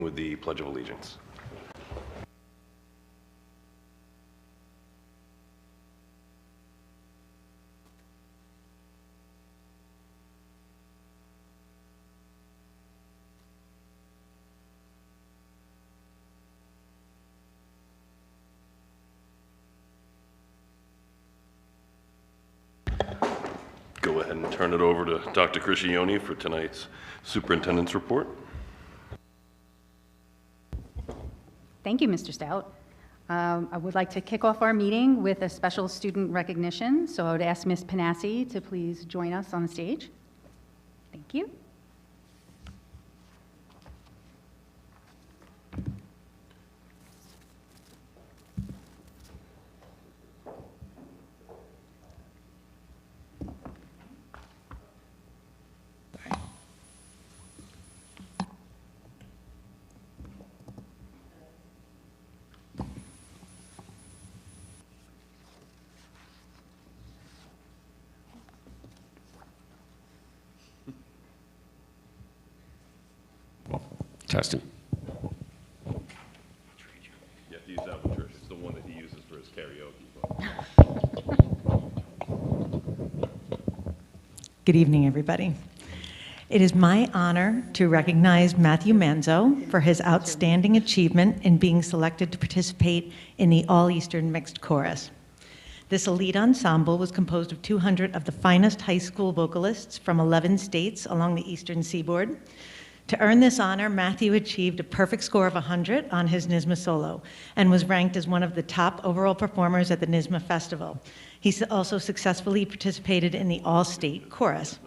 with the Pledge of Allegiance. Go ahead and turn it over to Dr. Criscione for tonight's superintendent's report. Thank you, Mr. Stout. I would like to kick off our meeting with a special student recognition. So I would ask Ms. Panassi to please join us on the stage. Thank you. Testing. You have to use that one, Trish. It's the one that he uses for his karaoke. Good evening, everybody. It is my honor to recognize Matthew Manzo for his outstanding achievement in being selected to participate in the All-Eastern Mixed Chorus. This elite ensemble was composed of 200 of the finest high school vocalists from 11 states along the Eastern Seaboard. To earn this honor, Matthew achieved a perfect score of 100 on his NYSSMA solo and was ranked as one of the top overall performers at the NYSSMA Festival. He also successfully participated in the all-state chorus.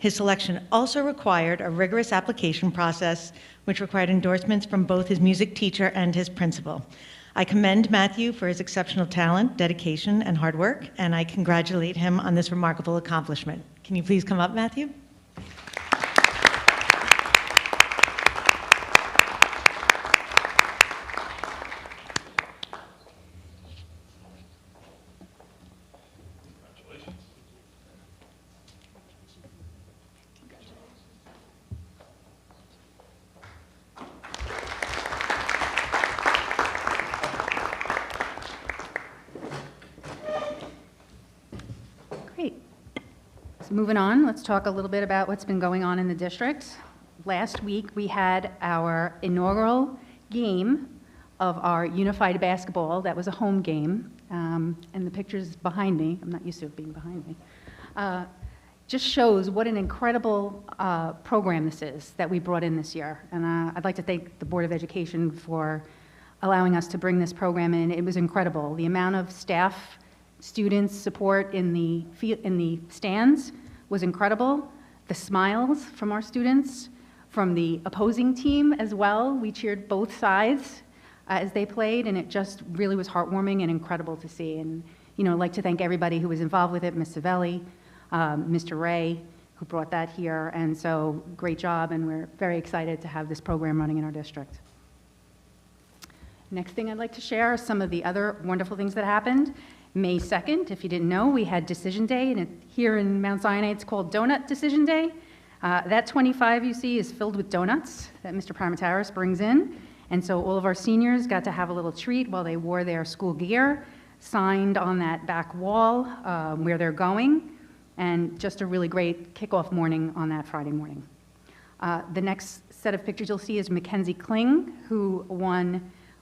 His selection also required a rigorous application process, which required endorsements from both his music teacher and his principal. I commend Matthew for his exceptional talent, dedication, and hard work, and I congratulate him on this remarkable accomplishment. Can you please come up, Matthew? Moving on, let's talk a little bit about what's been going on in the district. Last week, we had our inaugural game of our unified basketball. That was a home game, and the pictures behind me, I'm not used to it being behind me, just shows what an incredible program this is that we brought in this year. And I'd like to thank the Board of Education for allowing us to bring this program in. It was incredible. The amount of staff, students' support in the stands was incredible. The smiles from our students, from the opposing team as well. We cheered both sides as they played, and it just really was heartwarming and incredible to see. And I'd like to thank everybody who was involved with it, Ms. Savelli, Mr. Ray, who brought that here, and so great job, and we're very excited to have this program running in our district. Next thing I'd like to share are some of the other wonderful things that happened. May 2nd, if you didn't know, we had Decision Day, and here in Mount Sinai, it's called Donut Decision Day. That 25 you see is filled with donuts that Mr. Parmataris brings in, and so all of our seniors got to have a little treat while they wore their school gear, signed on that back wall where they're going, and just a really great kickoff morning on that Friday morning. The next set of pictures you'll see is Mackenzie Kling, who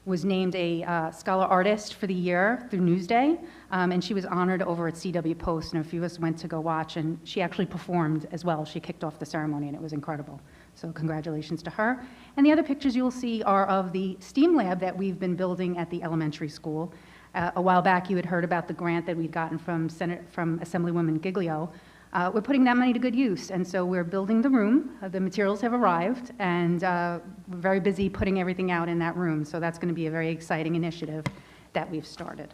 was named a Scholar Artist for the Year through Newsday, and she was honored over at CW Post, and a few of us went to go watch, and she actually performed as well. She kicked off the ceremony, and it was incredible. So congratulations to her. And the other pictures you'll see are of the STEAM lab that we've been building at the elementary school. A while back, you had heard about the grant that we'd gotten from Assemblywoman Giglio. We're putting that money to good use, and so we're building the room. The materials have arrived, and we're very busy putting everything out in that room, so that's going to be a very exciting initiative that we've started.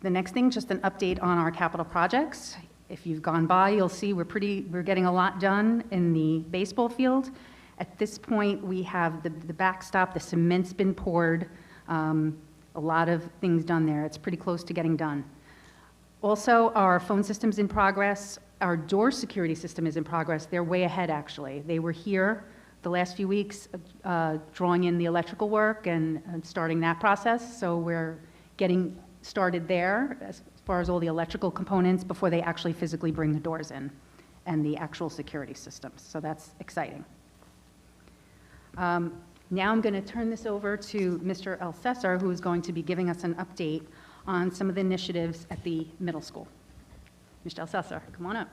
The next thing, just an update on our capital projects. If you've gone by, you'll see we're getting a lot done in the baseball field. At this point, we have the backstop, the cement's been poured, a lot of things done there. It's pretty close to getting done. Also, our phone system's in progress. Our door security system is in progress. They're way ahead, actually. They were here the last few weeks drawing in the electrical work and starting that process. So we're getting started there as far as all the electrical components before they actually physically bring the doors in and the actual security systems. So that's exciting. Now I'm going to turn this over to Mr. Elsesser, who is going to be giving us an update on some of the initiatives at the middle school. Mr. Elsesser, come on up.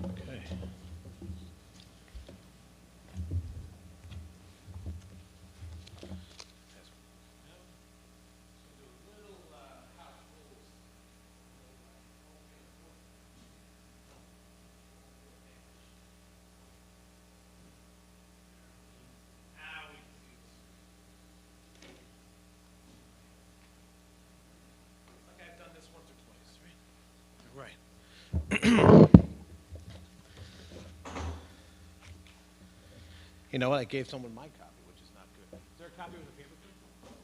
Okay. I've done this once or twice, right? Right. You know what? I gave someone my copy, which is not good. Is there a copy with a paper clip?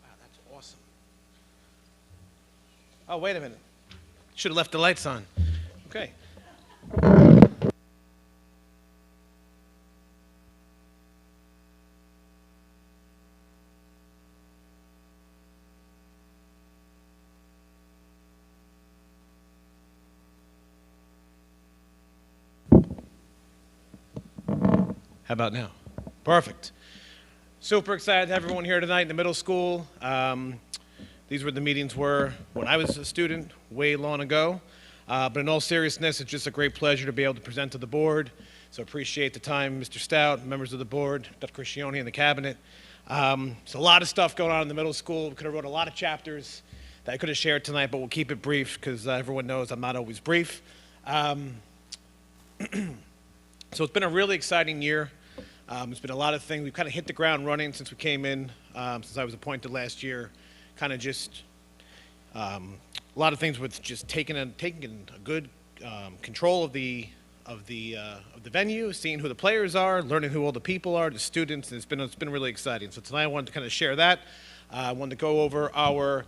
Wow, that's awesome. Oh, wait a minute. Should have left the lights on. Okay. How about now? Perfect. Super excited to have everyone here tonight in the middle school. These were the meetings were when I was a student, way long ago. But in all seriousness, it's just a great pleasure to be able to present to the board. So appreciate the time, Mr. Stout, members of the board, Dr. Criscione and the cabinet. So a lot of stuff going on in the middle school. We could have wrote a lot of chapters that I could have shared tonight, but we'll keep it brief because everyone knows I'm not always brief. So it's been a really exciting year. It's been a lot of things. We've kind of hit the ground running since we came in, since I was appointed last year. Kind of just a lot of things with just taking a good control of the venue, seeing who the players are, learning who all the people are, the students, and it's been really exciting. So tonight I wanted to kind of share that. I wanted to go over our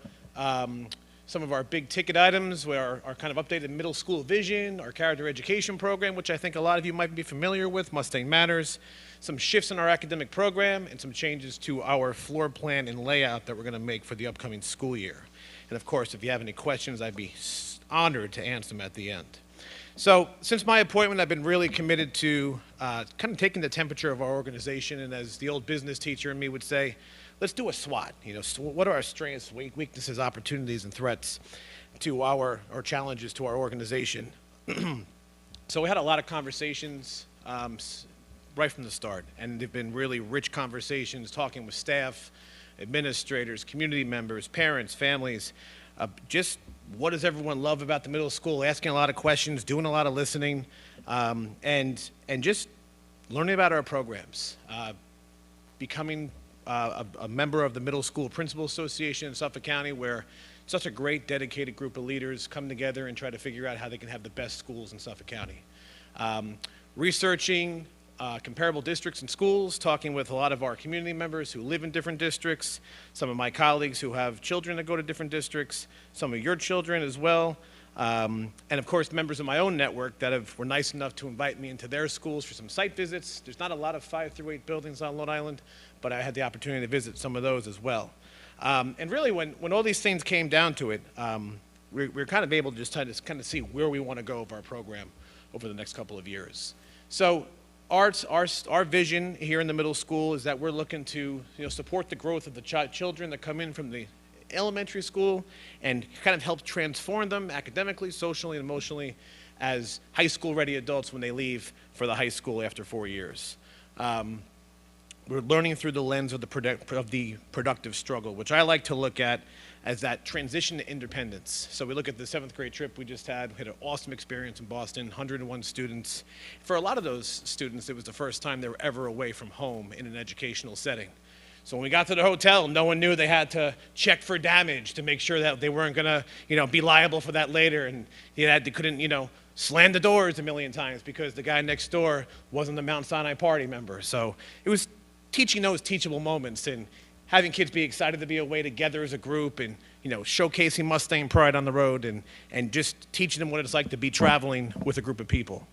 some of our big ticket items, our kind of updated middle school vision, our character education program, which I think a lot of you might be familiar with, Mustang Matters, some shifts in our academic program, and some changes to our floor plan and layout that we're going to make for the upcoming school year. And of course, if you have any questions, I'd be honored to answer them at the end. So since my appointment, I've been really committed to kind of taking the temperature of our organization, and as the old business teacher in me would say, let's do a SWOT. You know, what are our strengths, weaknesses, opportunities, and threats to or challenges to our organization? So we had a lot of conversations right from the start, and they've been really rich conversations, talking with staff, administrators, community members, parents, families, just what does everyone love about the middle school, asking a lot of questions, doing a lot of listening, and just learning about our programs, becoming a member of the Middle School Principal Association in Suffolk County, where such a great dedicated group of leaders come together and try to figure out how they can have the best schools in Suffolk County. Researching comparable districts and schools, talking with a lot of our community members who live in different districts, some of my colleagues who have children that go to different districts, some of your children as well, and of course members of my own network that were nice enough to invite me into their schools for some site visits. There's not a lot of 5 through 8 buildings on Long Island, but I had the opportunity to visit some of those as well. And really when all these things came down to it, we're kind of able to just kind of see where we want to go with our program over the next couple of years. So our vision here in the middle school is that we're looking to support the growth of the children that come in from the elementary school and kind of help transform them academically, socially, and emotionally as high school ready adults when they leave for the high school after 4 years. We're learning through the lens of the productive struggle, which I like to look at as that transition to independence. So we look at the 7th grade trip we just had. We had an awesome experience in Boston, 101 students. For a lot of those students, it was the first time they were ever away from home in an educational setting. So when we got to the hotel, no one knew they had to check for damage to make sure that they weren't going to, be liable for that later. And they couldn't, slam the doors a million times because the guy next door wasn't the Mount Sinai party member. So it was teaching those teachable moments and having kids be excited to be away together as a group and, showcasing Mustang pride on the road and just teaching them what it's like to be traveling with a group of people.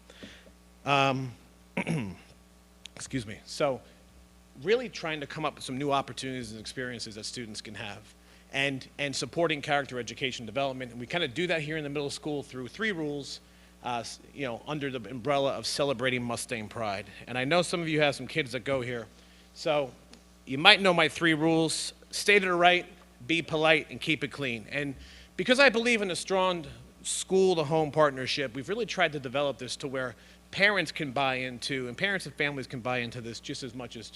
Excuse me. So really trying to come up with some new opportunities and experiences that students can have and supporting character education development. And we kind of do that here in the middle school through 3 rules, under the umbrella of celebrating Mustang pride. And I know some of you have some kids that go here. So you might know my 3 rules: stay to the right, be polite, and keep it clean. And because I believe in a strong school-to-home partnership, we've really tried to develop this to where parents can buy into, and parents and families can buy into this just as much as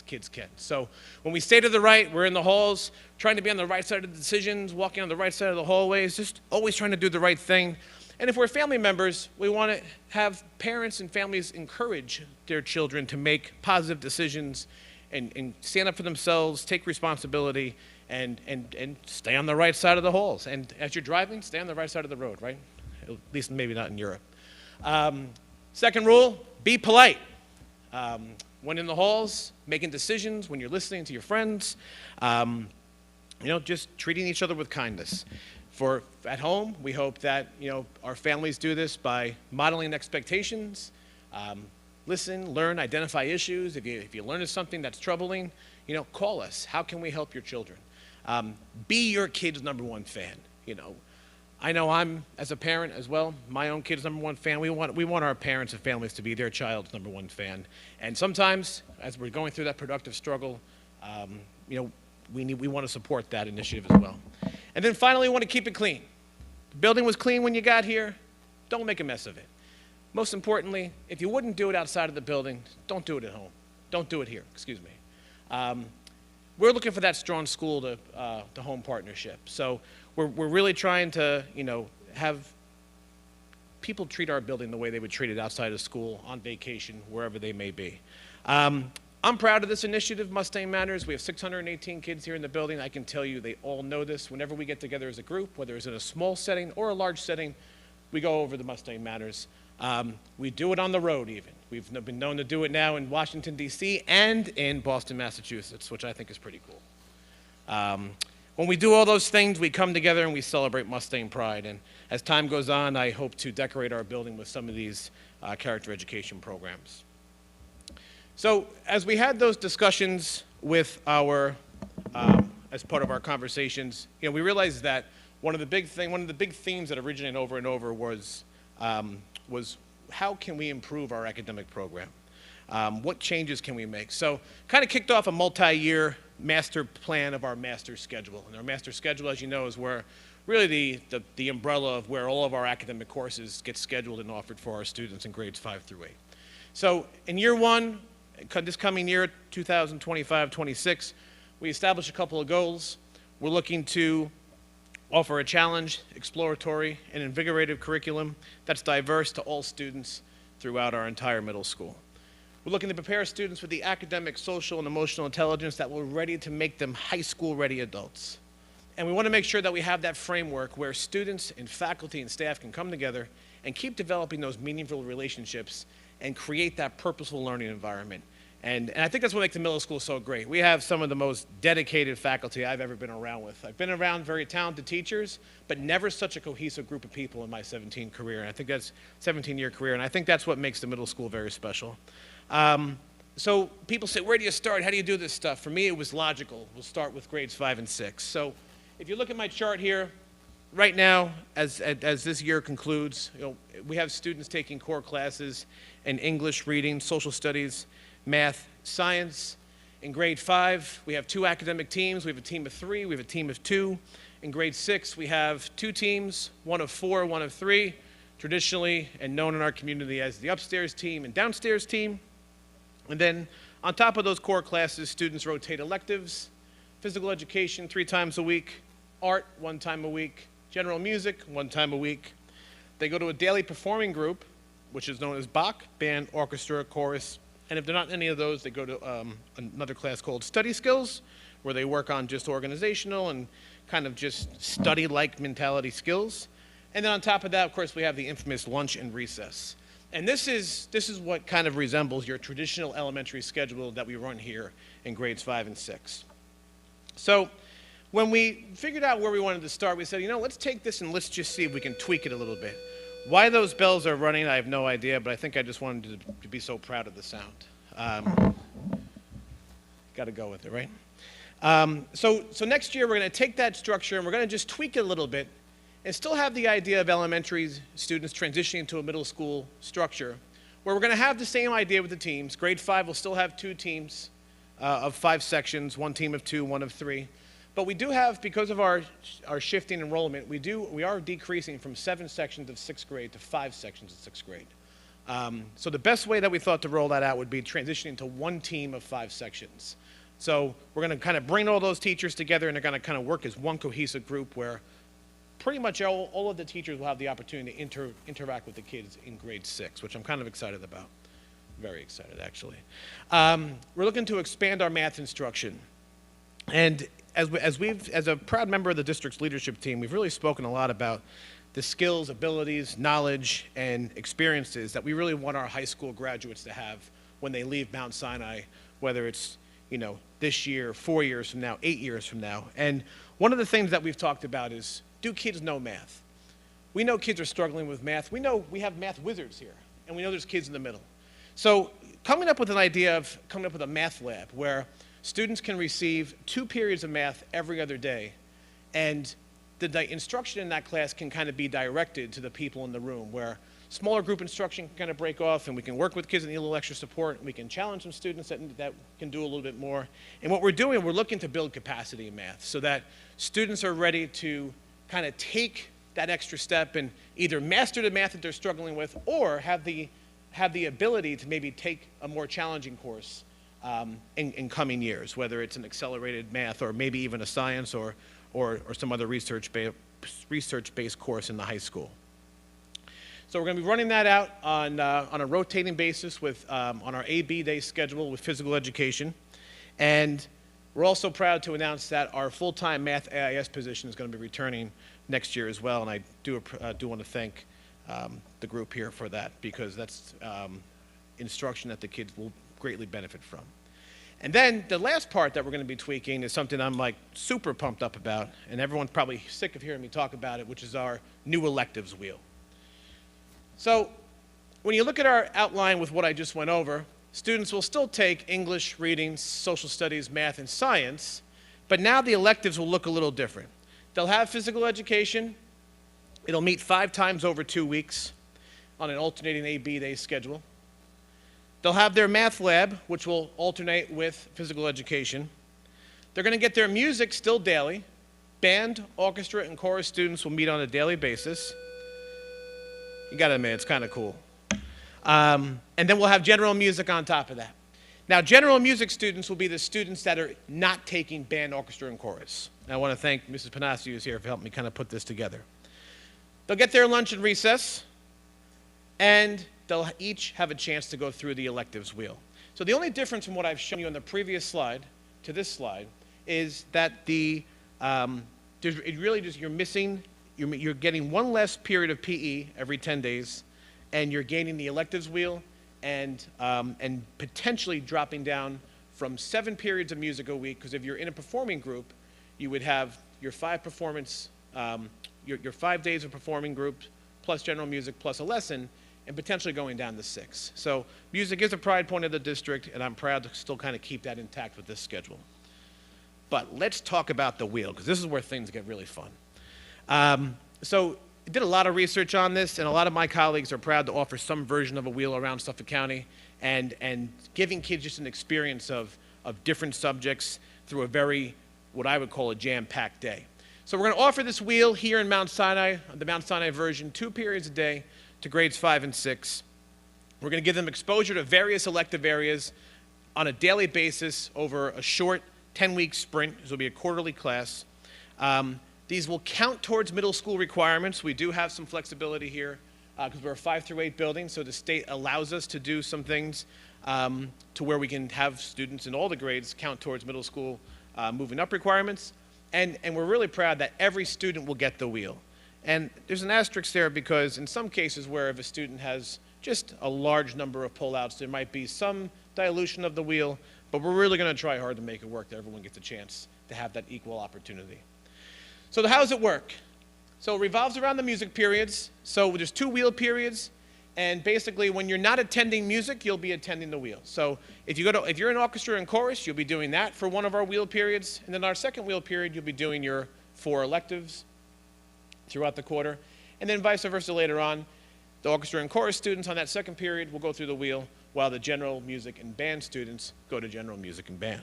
kids can. So when we stay to the right, we're in the halls, trying to be on the right side of the decisions, walking on the right side of the hallways, just always trying to do the right thing. And if we're family members, we want to have parents and families encourage their children to make positive decisions and stand up for themselves, take responsibility, and stay on the right side of the halls. And as you're driving, stay on the right side of the road, right? At least maybe not in Europe. Second rule, be polite. When in the halls, making decisions, when you're listening to your friends, just treating each other with kindness. At home, we hope that, our families do this by modeling expectations, listen, learn, identify issues. If you learn of something that's troubling, call us. How can we help your children? Be your kid's #1 fan, I know I'm, as a parent as well, my own kid's #1 fan. We want our parents and families to be their child's #1 fan. And sometimes, as we're going through that productive struggle, we want to support that initiative as well. And then finally, we want to keep it clean. The building was clean when you got here. Don't make a mess of it. Most importantly, if you wouldn't do it outside of the building, don't do it at home. Don't do it here, excuse me. We're looking for that strong school to home partnership. So we're really trying to, have people treat our building the way they would treat it outside of school, on vacation, wherever they may be. I'm proud of this initiative, Mustang Matters. We have 618 kids here in the building. I can tell you they all know this. Whenever we get together as a group, whether it's in a small setting or a large setting, we go over the Mustang Matters. We do it on the road even. We've been known to do it now in Washington, D.C. and in Boston, Massachusetts, which I think is pretty cool. When we do all those things, we come together and we celebrate Mustang pride. And as time goes on, I hope to decorate our building with some of these character education programs. So as we had those discussions with as part of our conversations, we realized that one of the big themes that originated over and over was how can we improve our academic program? What changes can we make? So kind of kicked off a multi-year master plan of our master schedule. And our master schedule, as you know, is where really the umbrella of where all of our academic courses get scheduled and offered for our students in grades 5 through 8. So in year 1, this coming year, 2025-26, we established a couple of goals. We're looking to offer a challenge, exploratory, and invigorative curriculum that's diverse to all students throughout our entire middle school. We're looking to prepare students with the academic, social, and emotional intelligence that will be ready to make them high school-ready adults. And we want to make sure that we have that framework where students and faculty and staff can come together and keep developing those meaningful relationships and create that purposeful learning environment. And I think that's what makes the middle school so great. We have some of the most dedicated faculty I've ever been around with. I've been around very talented teachers, but never such a cohesive group of people in my 17-year career. And I think that's what makes the middle school very special. So people say, where do you start? How do you do this stuff? For me, it was logical. We'll start with grades 5 and 6. So if you look at my chart here, right now, as this year concludes, we have students taking core classes in English, reading, social studies, math, science. In grade 5, we have 2 academic teams. We have a team of 3. We have a team of 2. In grade 6, we have 2 teams, one of 4, one of 3, traditionally and known in our community as the upstairs team and downstairs team. And then on top of those core classes, students rotate electives, physical education 3 times a week, art 1 time a week, general music 1 time a week. They go to a daily performing group, which is known as Bach, band, orchestra, chorus, And if they're not in any of those, they go to another class called Study Skills, where they work on just organizational and kind of just study-like mentality skills. And then on top of that, of course, we have the infamous lunch and recess. And this is what kind of resembles your traditional elementary schedule that we run here in grades 5 and 6. So when we figured out where we wanted to start, we said, you know, let's take this and let's just see if we can tweak it a little bit. Why those bells are running, I have no idea, but I think I just wanted to be so proud of the sound. Got to go with it, right? So next year, we're going to take that structure and we're going to just tweak it a little bit and still have the idea of elementary students transitioning to a middle school structure, where we're going to have the same idea with the teams. Grade 5 will still have 2 teams of 5 sections, 1 team of 2, 1 of 3. But we do have, because of our shifting enrollment, we are decreasing from 7 sections of 6th grade to 5 sections of 6th grade. So the best way that we thought to roll that out would be transitioning to 1 team of 5 sections. So we're going to kind of bring all those teachers together, and they're going to kind of work as one cohesive group where pretty much all of the teachers will have the opportunity to interact with the kids in grade 6, which I'm kind of excited about. Very excited, actually. We're looking to expand our math instruction. And as a proud member of the district's leadership team, we've really spoken a lot about the skills, abilities, knowledge, and experiences that we really want our high school graduates to have when they leave Mount Sinai, whether it's, you know, this year, 4 years from now, 8 years from now. And one of the things that we've talked about is, do kids know math? We know kids are struggling with math. We know we have math wizards here, and we know there's kids in the middle. So coming up with an idea of coming up with a math lab where students can receive 2 periods of math every other day, and the instruction in that class can kind of be directed to the people in the room, where smaller group instruction can kind of break off, and we can work with kids that need a little extra support, and we can challenge some students that can do a little bit more. And what we're doing, we're looking to build capacity in math so that students are ready to kind of take that extra step and either master the math that they're struggling with, or have the ability to maybe take a more challenging course in coming years, whether it's an accelerated math or maybe even a science or some other research-based course in the high school. So we're going to be running that out on a rotating basis with on our AB day schedule with physical education. And we're also proud to announce that our full-time math AIS position is going to be returning next year as well. And I do want to thank the group here for that, because that's instruction that the kids will greatly benefit from. And then the last part that we're going to be tweaking is something I'm like super pumped up about, and everyone's probably sick of hearing me talk about it, which is our new electives wheel. So when you look at our outline with what I just went over, students will still take English, reading, social studies, math, and science, but now the electives will look a little different. They'll have physical education. It'll meet 5 times over 2 weeks on an alternating AB day schedule. They'll have their math lab, which will alternate with physical education. They're going to get their music still daily. Band, orchestra, and chorus students will meet on a daily basis. You got to admit, it's kind of cool. And then we'll have general music on top of that. Now, general music students will be the students that are not taking band, orchestra, and chorus. And I want to thank Mrs. Panassi, who's here, for helping me kind of put this together. They'll get their lunch and recess, and they'll each have a chance to go through the electives wheel. So the only difference from what I've shown you on the previous slide to this slide is that it really just, you're getting 1 less period of PE every 10 days, and you're gaining the electives wheel, and potentially dropping down from 7 periods of music a week, because if you're in a performing group, you would have your 5 days of performing groups, plus general music, plus a lesson, and potentially going down to 6. So music is a pride point of the district, and I'm proud to still kind of keep that intact with this schedule. But let's talk about the wheel, because this is where things get really fun. So I did a lot of research on this, and a lot of my colleagues are proud to offer some version of a wheel around Suffolk County, and giving kids just an experience of different subjects through a very, what I would call a jam-packed day. So we're going to offer this wheel here in Mount Sinai, the Mount Sinai version, 2 periods a day to grades 5 and 6. We're going to give them exposure to various elective areas on a daily basis over a short 10-week sprint. This will be a quarterly class. These will count towards middle school requirements. We do have some flexibility here because we're a 5 through 8 building, so the state allows us to do some things to where we can have students in all the grades count towards middle school moving up requirements. And we're really proud that every student will get the wheel. And there's an asterisk there because in some cases where if a student has just a large number of pullouts, there might be some dilution of the wheel, but we're really going to try hard to make it work that everyone gets a chance to have that equal opportunity. So how does it work? So it revolves around the music periods. So there's 2 wheel periods, and basically when you're not attending music, you'll be attending the wheel. So if you're in orchestra and chorus, you'll be doing that for one of our wheel periods, and then our second wheel period, you'll be doing your 4 electives throughout the quarter, and then vice versa later on. The orchestra and chorus students on that second period will go through the wheel, while the general music and band students go to general music and band.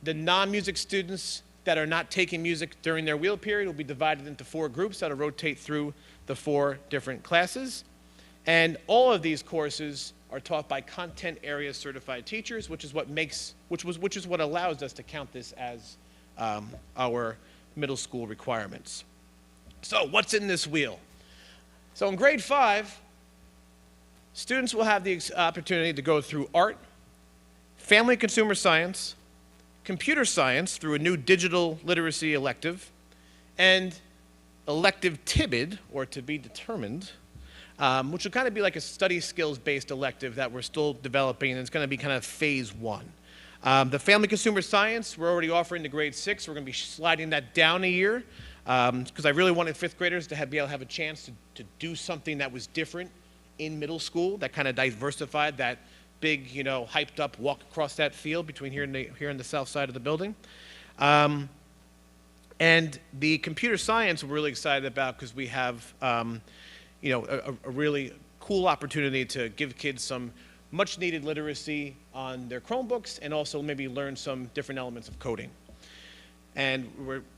The non-music students that are not taking music during their wheel period will be divided into 4 groups that will rotate through the 4 different classes. And all of these courses are taught by content area certified teachers, which is what allows us to count this as our middle school requirements. So what's in this wheel? So in grade 5, students will have the opportunity to go through art, family and consumer science, computer science through a new digital literacy elective, and elective TIBID, or to be determined, which will kind of be like a study skills-based elective that we're still developing, and it's going to be kind of phase 1. The family consumer science, we're already offering to grade 6. We're going to be sliding that down a year because I really wanted 5th graders to be able to have a chance to do something that was different in middle school, that kind of diversified that big, hyped up walk across that field between here and the south side of the building. And the computer science we're really excited about because we have, a really cool opportunity to give kids some much needed literacy on their Chromebooks and also maybe learn some different elements of coding. And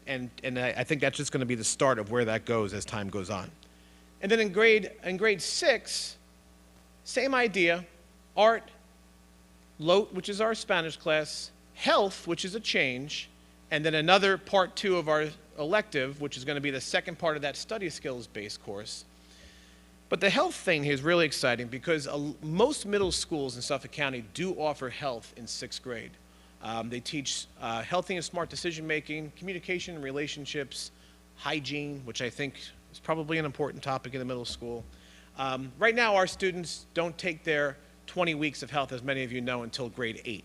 I think that's just going to be the start of where that goes as time goes on. And then in grade 6, same idea, art, LOT, which is our Spanish class, health, which is a change, and then another part 2 of our elective, which is going to be the second part of that study skills-based course. But the health thing here is really exciting because most middle schools in Suffolk County do offer health in 6th grade. They teach healthy and smart decision-making, communication and relationships, hygiene, which I think is probably an important topic in the middle school. Right now, our students don't take their 20 weeks of health, as many of you know, until grade 8.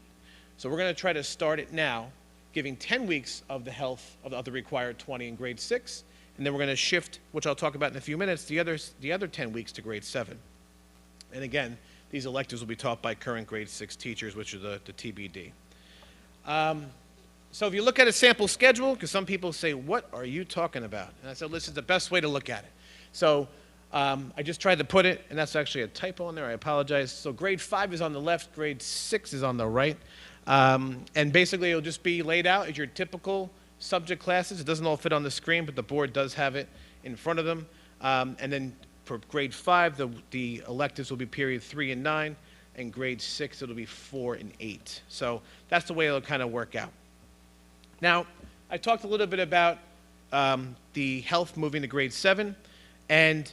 So we're going to try to start it now, giving 10 weeks of the health of the required 20 in grade 6, and then we're going to shift, which I'll talk about in a few minutes, the other 10 weeks to grade 7. And again, these electives will be taught by current grade 6 teachers, which are the TBD. So if you look at a sample schedule, because some people say, what are you talking about? And I said, listen, it's the best way to look at it. So I just tried to put it, and that's actually a typo in there. I apologize. So grade 5 is on the left, grade 6 is on the right. And basically, it'll just be laid out as your typical subject classes. It doesn't all fit on the screen, but the board does have it in front of them. And then for grade 5, the electives will be period 3 and 9, and grade 6, it'll be 4 and 8. So that's the way it'll kind of work out. Now, I talked a little bit about the health moving to grade 7, and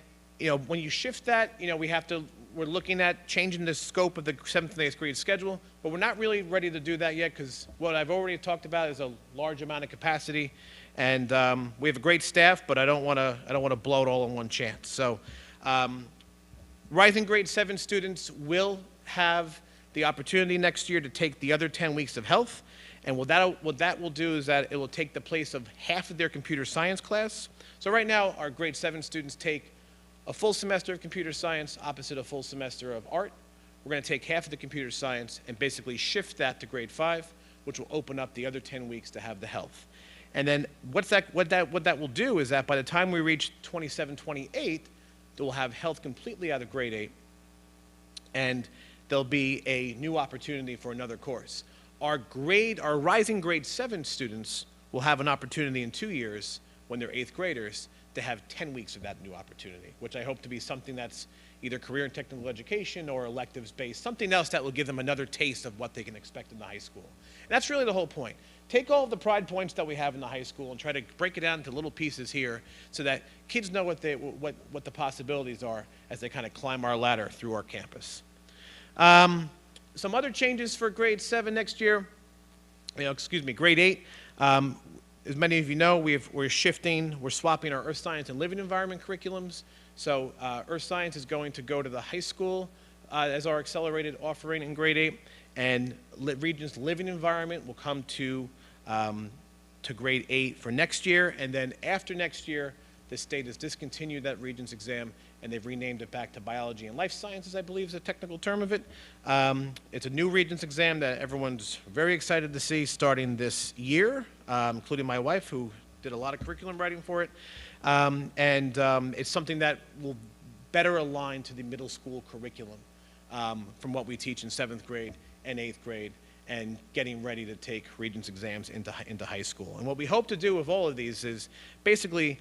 when you shift that, we're looking at changing the scope of the 7th and 8th grade schedule, but we're not really ready to do that yet because what I've already talked about is a large amount of capacity, and we have a great staff, but I don't want to blow it all in one chance. So, rising grade 7 students will have the opportunity next year to take the other 10 weeks of health, and what that will do is that it will take the place of half of their computer science class. So right now, our grade 7 students take a full semester of computer science opposite a full semester of art. We're going to take half of the computer science and basically shift that to grade 5, which will open up the other 10 weeks to have the health. And then what that will do is that by the time we reach 27, 28, we'll have health completely out of grade 8, and there'll be a new opportunity for another course. Our rising grade 7 students will have an opportunity in 2 years when they're 8th graders to have 10 weeks of that new opportunity, which I hope to be something that's either career and technical education or electives based, something else that will give them another taste of what they can expect in the high school. And that's really the whole point. Take all of the pride points that we have in the high school and try to break it down into little pieces here so that kids know what the possibilities are as they kind of climb our ladder through our campus. Some other changes for grade 7 next year, grade 8. As many of you know, we're swapping our earth science and living environment curriculums. So earth science is going to go to the high school as our accelerated offering in grade 8, and Regents living environment will come to grade 8 for next year, and then after next year, the state has discontinued that Regents exam, and they've renamed it back to biology and life sciences, I believe is the technical term of it. It's a new Regents exam that everyone's very excited to see starting this year, including my wife, who did a lot of curriculum writing for it. It's something that will better align to the middle school curriculum from what we teach in 7th grade and 8th grade, and getting ready to take Regents exams into high school. And what we hope to do with all of these is basically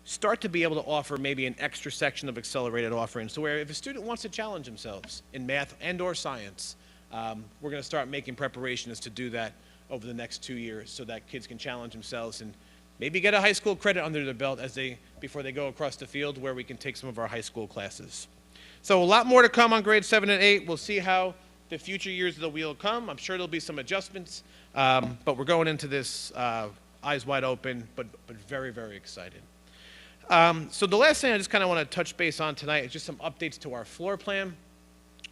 start to be able to offer maybe an extra section of accelerated offerings, so where if a student wants to challenge themselves in math and or science, we're going to start making preparations to do that over the next 2 years so that kids can challenge themselves and maybe get a high school credit under their belt before they go across the field, where we can take some of our high school classes. So a lot more to come on grades 7 and 8. We'll see how the future years of the wheel come. I'm sure there'll be some adjustments, but we're going into this eyes wide open, but very, very excited. So the last thing I just kind of want to touch base on tonight is just some updates to our floor plan.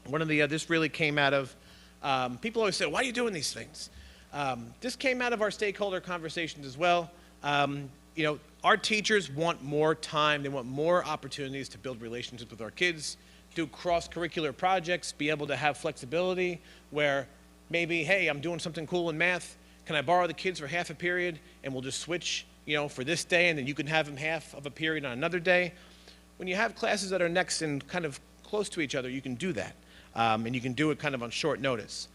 One of this really came out of, people always say, why are you doing these things? This came out of our stakeholder conversations as well. Our teachers want more time. They want more opportunities to build relationships with our kids, do cross-curricular projects, be able to have flexibility where maybe, hey, I'm doing something cool in math. Can I borrow the kids for half a period and we'll just switch, for this day, and then you can have them half of a period on another day. When you have classes that are next and kind of close to each other, you can do that. And you can do it kind of on short notice.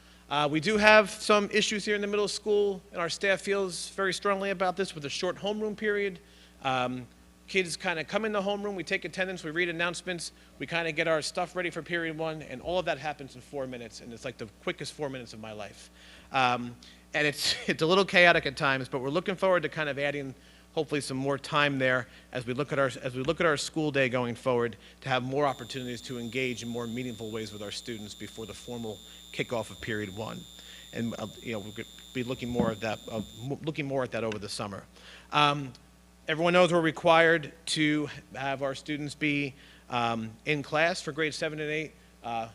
We do have some issues here in the middle school, and our staff feels very strongly about this with a short homeroom period. Kids kind of come in the homeroom, we take attendance, we read announcements, we kind of get our stuff ready for period 1, and all of that happens in 4 minutes, and it's like the quickest 4 minutes of my life. And it's a little chaotic at times, but we're looking forward to kind of adding hopefully some more time there as we look at our school day going forward, to have more opportunities to engage in more meaningful ways with our students before the formal kickoff of period 1. And we'll be looking more at that over the summer. Everyone knows we're required to have our students be in class for grades 7 and 8,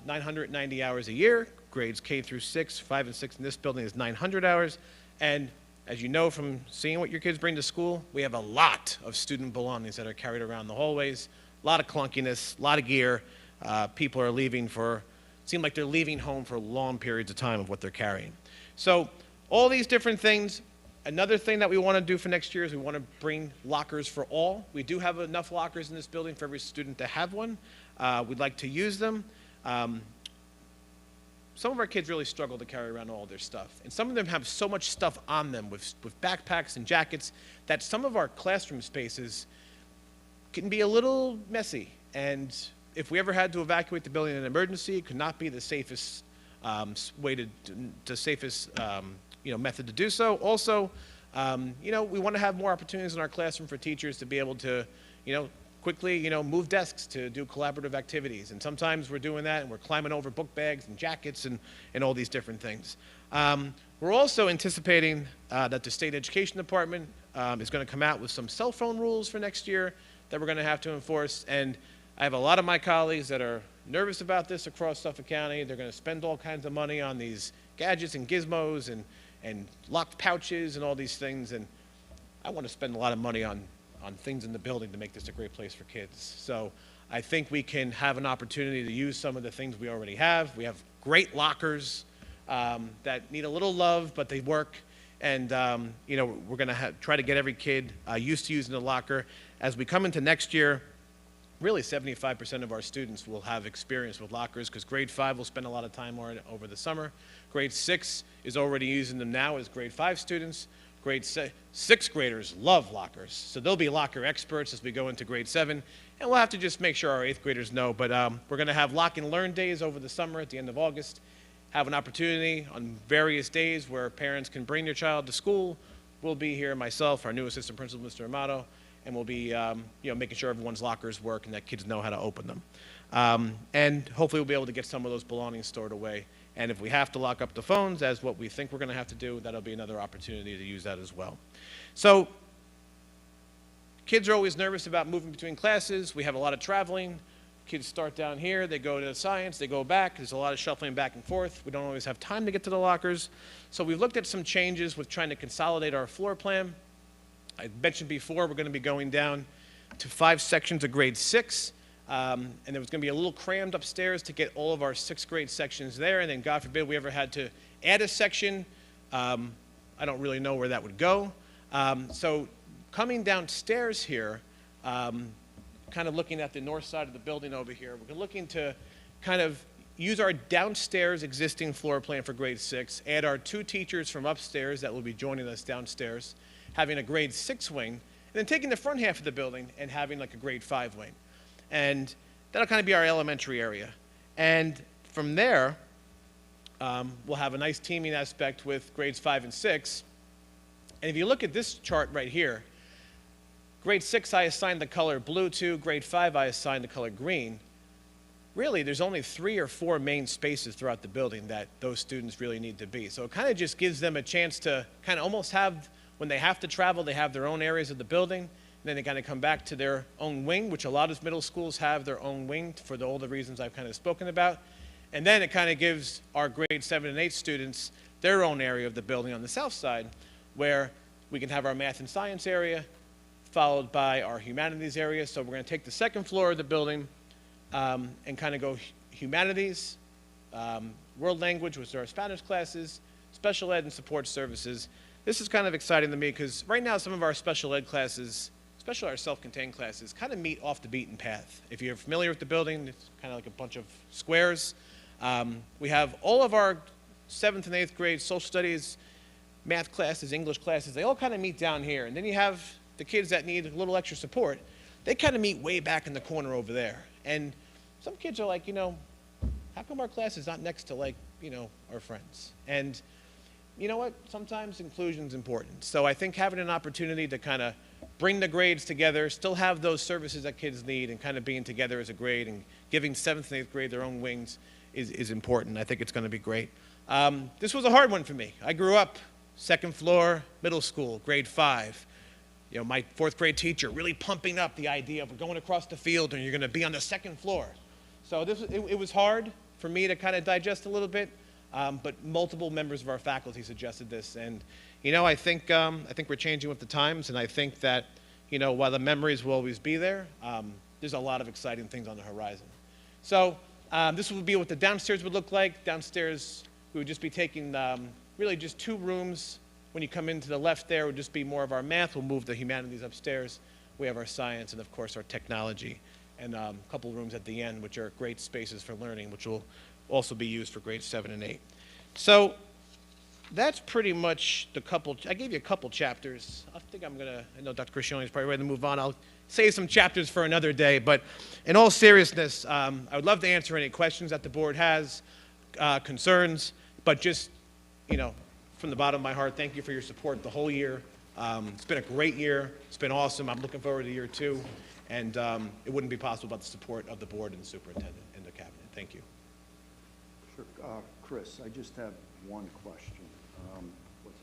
990 hours a year. Grades K through 6, 5 and 6 in this building is 900 hours. And as you know from seeing what your kids bring to school, we have a lot of student belongings that are carried around the hallways, a lot of clunkiness, a lot of gear. People are leaving seem like they're leaving home for long periods of time of what they're carrying. So all these different things. Another thing that we want to do for next year is we want to bring lockers for all. We do have enough lockers in this building for every student to have one. We'd like to use them. Some of our kids really struggle to carry around all their stuff. And some of them have so much stuff on them with backpacks and jackets that some of our classroom spaces can be a little messy. And if we ever had to evacuate the building in an emergency, it could not be the safest method to do so. Also, we want to have more opportunities in our classroom for teachers to be able to, quickly, move desks to do collaborative activities. And sometimes we're doing that and we're climbing over book bags and jackets and all these different things. We're also anticipating that the State Education Department is going to come out with some cell phone rules for next year that we're going to have to enforce. And I have a lot of my colleagues that are nervous about this across Suffolk County. They're going to spend all kinds of money on these gadgets and gizmos and locked pouches and all these things. And I want to spend a lot of money on things in the building to make this a great place for kids. So I think we can have an opportunity to use some of the things we already have. We have great lockers that need a little love, but they work. And we're going to try to get every kid used to using the locker. As we come into next year, really 75% of our students will have experience with lockers, because grade 5 will spend a lot of time on it over the summer. Grade 6 is already using them now as grade 5 students. sixth graders love lockers, so they'll be locker experts as we go into grade 7, and we'll have to just make sure our 8th graders know. But we're going to have lock and learn days over the summer at the end of August, have an opportunity on various days where parents can bring their child to school. We'll be here, myself, our new assistant principal, Mr. Amato, and we'll be making sure everyone's lockers work and that kids know how to open them. And hopefully we'll be able to get some of those belongings stored away. And if we have to lock up the phones, as what we think we're going to have to do, that'll be another opportunity to use that as well. So kids are always nervous about moving between classes. We have a lot of traveling. Kids start down here, they go to science, they go back. There's a lot of shuffling back and forth. We don't always have time to get to the lockers. So we've looked at some changes with trying to consolidate our floor plan. I mentioned before we're going to be going down to 5 sections of grade 6. And there was going to be a little crammed upstairs to get all of our 6th grade sections there. And then, God forbid, we ever had to add a section. I don't really know where that would go. So coming downstairs here, kind of looking at the north side of the building over here, we're looking to kind of use our downstairs existing floor plan for grade 6, add our 2 teachers from upstairs that will be joining us downstairs, having a grade 6 wing, and then taking the front half of the building and having like a grade 5 wing. And that'll kind of be our elementary area. And from there, we'll have a nice teaming aspect with grades 5 and 6. And if you look at this chart right here, grade 6 I assigned the color blue to, grade 5 I assigned the color green. Really, there's only 3 or 4 main spaces throughout the building that those students really need to be. So it kind of just gives them a chance to kind of almost have, when they have to travel, they have their own areas of the building. And then they kind of come back to their own wing, which a lot of middle schools have their own wing for all the reasons I've kind of spoken about. And then it kind of gives our grade 7 and 8 students their own area of the building on the south side, where we can have our math and science area, followed by our humanities area. So we're going to take the 2nd floor of the building and kind of go humanities, world language, which are our Spanish classes, special ed and support services. This is kind of exciting to me because right now some of our special ed classes, especially our self-contained classes, kind of meet off the beaten path. If you're familiar with the building, it's kind of like a bunch of squares. We have all of our 7th and 8th grade social studies, math classes, English classes, they all kind of meet down here. And then you have the kids that need a little extra support. They kind of meet way back in the corner over there. And some kids are like, how come our class is not next to, like, our friends? And you know what? Sometimes inclusion's important. So I think having an opportunity to kind of bring the grades together, still have those services that kids need, and kind of being together as a grade and giving 7th and 8th grade their own wings is important. I think it's going to be great. This was a hard one for me. I grew up 2nd floor, middle school, grade 5. My 4th grade teacher really pumping up the idea of we're going across the field and you're going to be on the 2nd floor. So it was hard for me to kind of digest a little bit, but multiple members of our faculty suggested this. And I think we're changing with the times, and I think that, while the memories will always be there, there's a lot of exciting things on the horizon. So this would be what the downstairs would look like. Downstairs, we would just be taking really just 2 rooms. When you come into the left there, would just be more of our math. We'll move the humanities upstairs. We have our science and, of course, our technology, and a couple rooms at the end, which are great spaces for learning, which will also be used for grades 7 and 8. So that's pretty much I gave you a couple chapters. I know Dr. Criscione is probably ready to move on. I'll save some chapters for another day. But in all seriousness, I would love to answer any questions that the board has, concerns, but just, from the bottom of my heart, thank you for your support the whole year. It's been a great year. It's been awesome. I'm looking forward to year 2. And it wouldn't be possible without the support of the board and the superintendent and the cabinet. Thank you. Sure. Chris, I just have one question. What's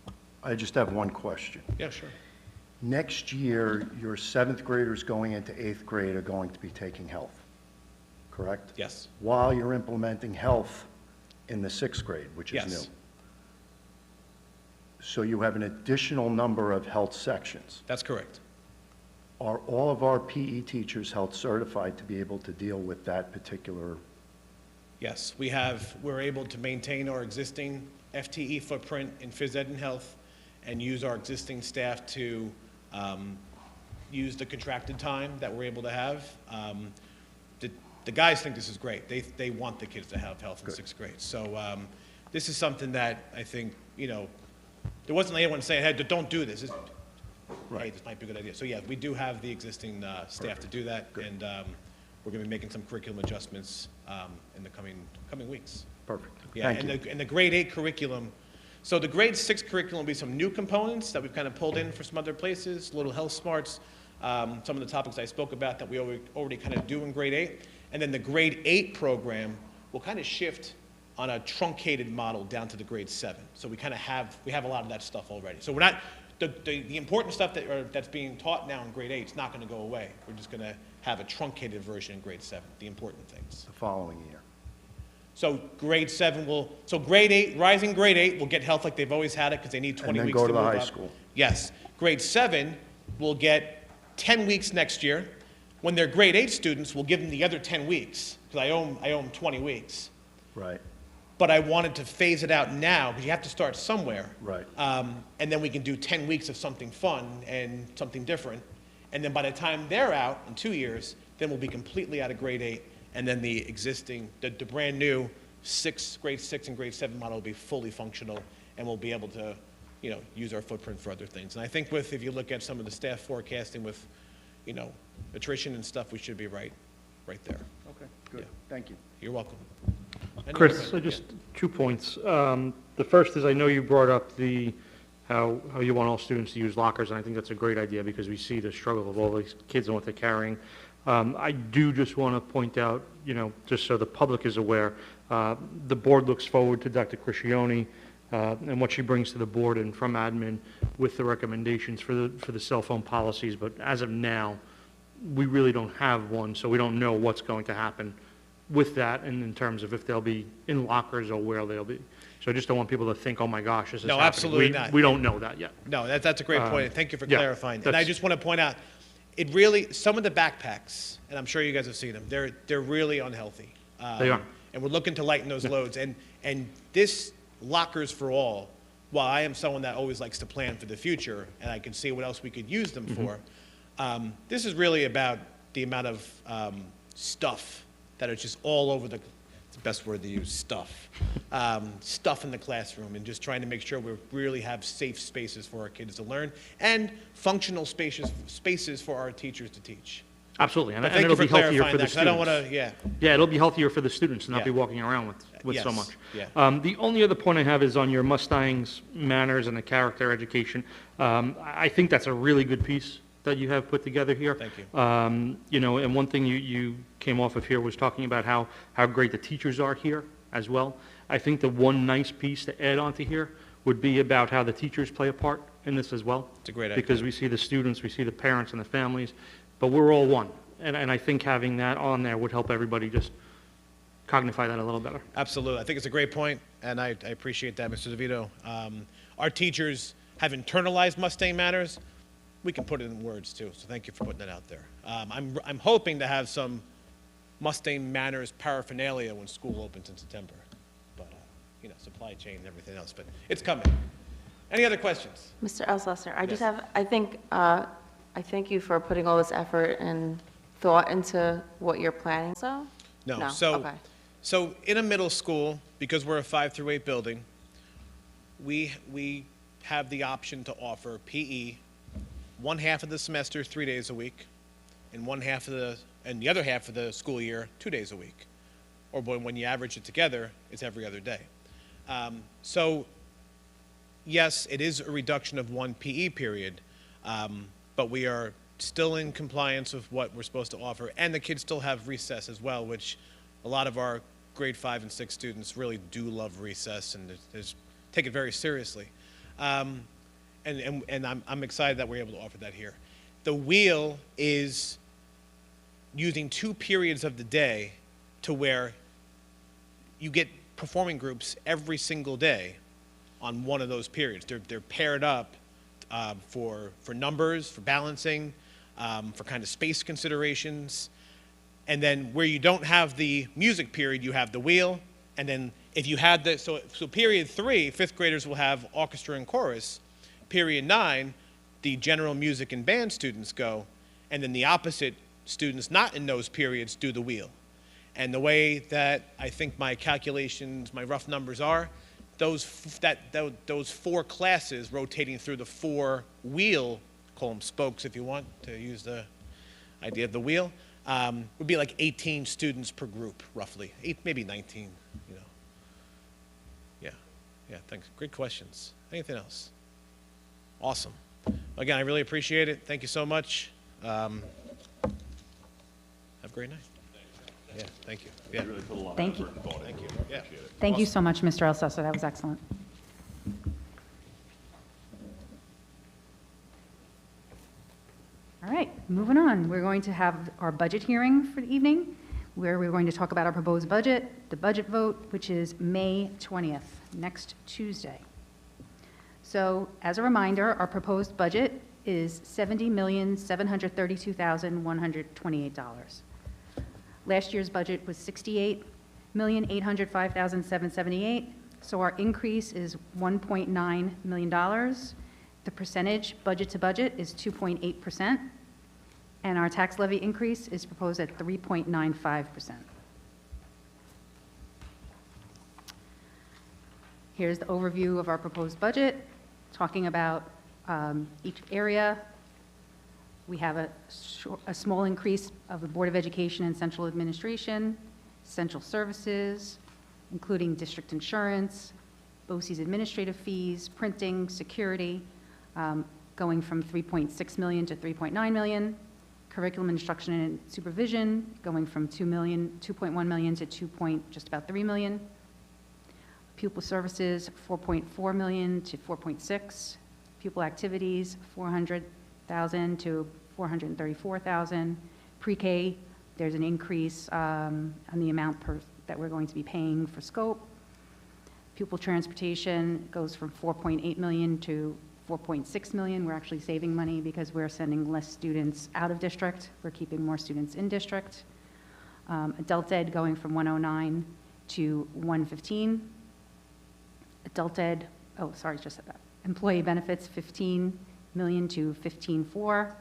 that? I just have one question. Yeah, sure. Next year, your 7th graders going into 8th grade are going to be taking health, correct? Yes. While you're implementing health in the 6th grade, which is new. So you have an additional number of health sections. That's correct. Are all of our PE teachers health certified to be able to deal with that particular? Yes, we're able to maintain our existing FTE footprint in phys ed and health and use our existing staff to use the contracted time that we're able to have. The guys think this is great. They want the kids to have health in 6th grade. So this is something that I think, there wasn't anyone saying, hey, don't do this. Hey, Right. this might be a good idea. So yeah, we do have the existing staff to do that, and we're going to be making some curriculum adjustments in the coming weeks. Perfect. Yeah, Thank you. and the grade 8 curriculum, so the grade 6 curriculum will be some new components that we've kind of pulled in for some other places, little health smarts, some of the topics I spoke about that we already kind of do in grade 8. And then the grade 8 program will kind of shift on a truncated model down to the grade 7. So we kind of have a lot of that stuff already. So we're not, the important stuff that's being taught now in grade 8 is not going to go away. We're just going to have a truncated version in grade 7, the important things. The following year. So grade 7 so grade 8, rising grade 8 will get health like they've always had it because they need 20 And then weeks go to to the move high up. school. Yes. Grade 7 will get 10 weeks next year. When they're grade 8 students, we'll give them the other 10 weeks because I owe them 20 weeks. Right. But I wanted to phase it out now because you have to start somewhere. Right. And then we can do 10 weeks of something fun and something different. And then by the time they're out in 2 years, then we'll be completely out of grade 8. And then the existing, the brand new grade 6 and grade 7 model will be fully functional, and we'll be able to, use our footprint for other things. And I think if you look at some of the staff forecasting with, attrition and stuff, we should be right there. Okay, good. Yeah. Thank you. You're welcome. Any Chris, other so questions? just 2 points. The first is I know you brought up how you want all students to use lockers, and I think that's a great idea because we see the struggle of all these kids and what they're carrying. I do just want to point out, just so the public is aware, the board looks forward to Dr. Criscione and what she brings to the board and from admin with the recommendations for the cell phone policies. But as of now, we really don't have one, so we don't know what's going to happen with that and in terms of if they'll be in lockers or where they'll be. So I just don't want people to think, oh my gosh, this is No, happening. absolutely not. We don't know that yet. No, that's a great point, and thank you for yeah, clarifying. And I that's- just want to point out, it really, some of the backpacks, and I'm sure you guys have seen them, they're really unhealthy. They are. And we're looking to lighten those loads. And this Lockers for All, while I am someone that always likes to plan for the future, and I can see what else we could use them for, this is really about the amount of stuff that is just all over it's the best word to use, stuff. Stuff in the classroom, and just trying to make sure we really have safe spaces for our kids to learn and functional spaces for our teachers to teach. Absolutely, and But and thank you it'll for be healthier clarifying for that, the 'cause I don't students. want to, yeah. Yeah, it'll be healthier for the students to not be Yeah. walking around with so Yes, much. yeah. The only other point I have is on your Mustangs manners and the character education. I think that's a really good piece that you have put together here. Thank you. And one thing you came off of here was talking about how great the teachers are here as well. I think the one nice piece to add onto here would be about how the teachers play a part in this as well. It's a great idea. Because we see the students, we see the parents and the families, but we're all one. And I think having that on there would help everybody just cognify that a little better. Absolutely. I think it's a great point, and I appreciate that, Mr. DeVito. Our teachers have internalized Mustang Manners. We can put it in words, too, so thank you for putting that out there. I'm hoping to have some Mustang Manners paraphernalia when school opens in September. But, supply chain and everything else, but it's coming. Any other questions? Mr. Elsesser, I just Yes. have, I thank you for putting all this effort and thought into what you're planning, so? No. No, So, okay. so in a middle school, because we're a 5 through 8 building, we have the option to offer PE one half of the semester 3 days a week, and the other half of the school year 2 days a week. Or when you average it together, it's every other day. So yes, it is a reduction of one PE period, but we are still in compliance with what we're supposed to offer, and the kids still have recess as well, which a lot of our grade 5 and 6 students really do love recess and take it very seriously. And I'm excited that we're able to offer that here. The wheel is using 2 periods of the day to where you get performing groups every single day on one of those periods. They're paired up for numbers, for balancing, for kind of space considerations. And then where you don't have the music period, you have the wheel. And then if you had so period 3, 5th graders will have orchestra and chorus. Period 9, the general music and band students go. And then the opposite, students not in those periods do the wheel. And the way that I think my calculations, my rough numbers are, those 4 classes rotating through the 4 wheel, call them spokes if you want to use the idea of the wheel, would be like 18 students per group, roughly, maybe 19, you know. Yeah, thanks. Great questions. Anything else? Awesome. Again, I really appreciate it. Thank you so much. Have a great night. Yeah, thank you. Yeah. You really put a lot of Thank you. effort and thought into it. Yeah. Appreciate it. Thank you so much, Mr. Alceso, that was excellent. All right, moving on. We're going to have our budget hearing for the evening, where we're going to talk about our proposed budget, the budget vote, which is May 20th, next Tuesday. So as a reminder, our proposed budget is $70,732,128. Last year's budget was $68,805,778, so our increase is $1.9 million. The percentage, budget to budget, is 2.8%, and our tax levy increase is proposed at 3.95%. Here's the overview of our proposed budget, talking about each area. We have a small increase of the Board of Education and Central Administration, Central Services, including district insurance, BOCES administrative fees, printing, security, going from $3.6 million to $3.9 million, curriculum instruction and supervision, going from $2.1 million to just about $3 million, pupil services, $4.4 million to $4.6, pupil activities, $400,000 to $434,000, pre-K, there's an increase on the amount that we're going to be paying for scope. Pupil transportation goes from $4.8 million to $4.6 million. We're actually saving money because we're sending less students out of district. We're keeping more students in district. Adult ed going from 109 to 115. Adult ed, oh, sorry, just said that. Employee benefits, 15 million to 15.4.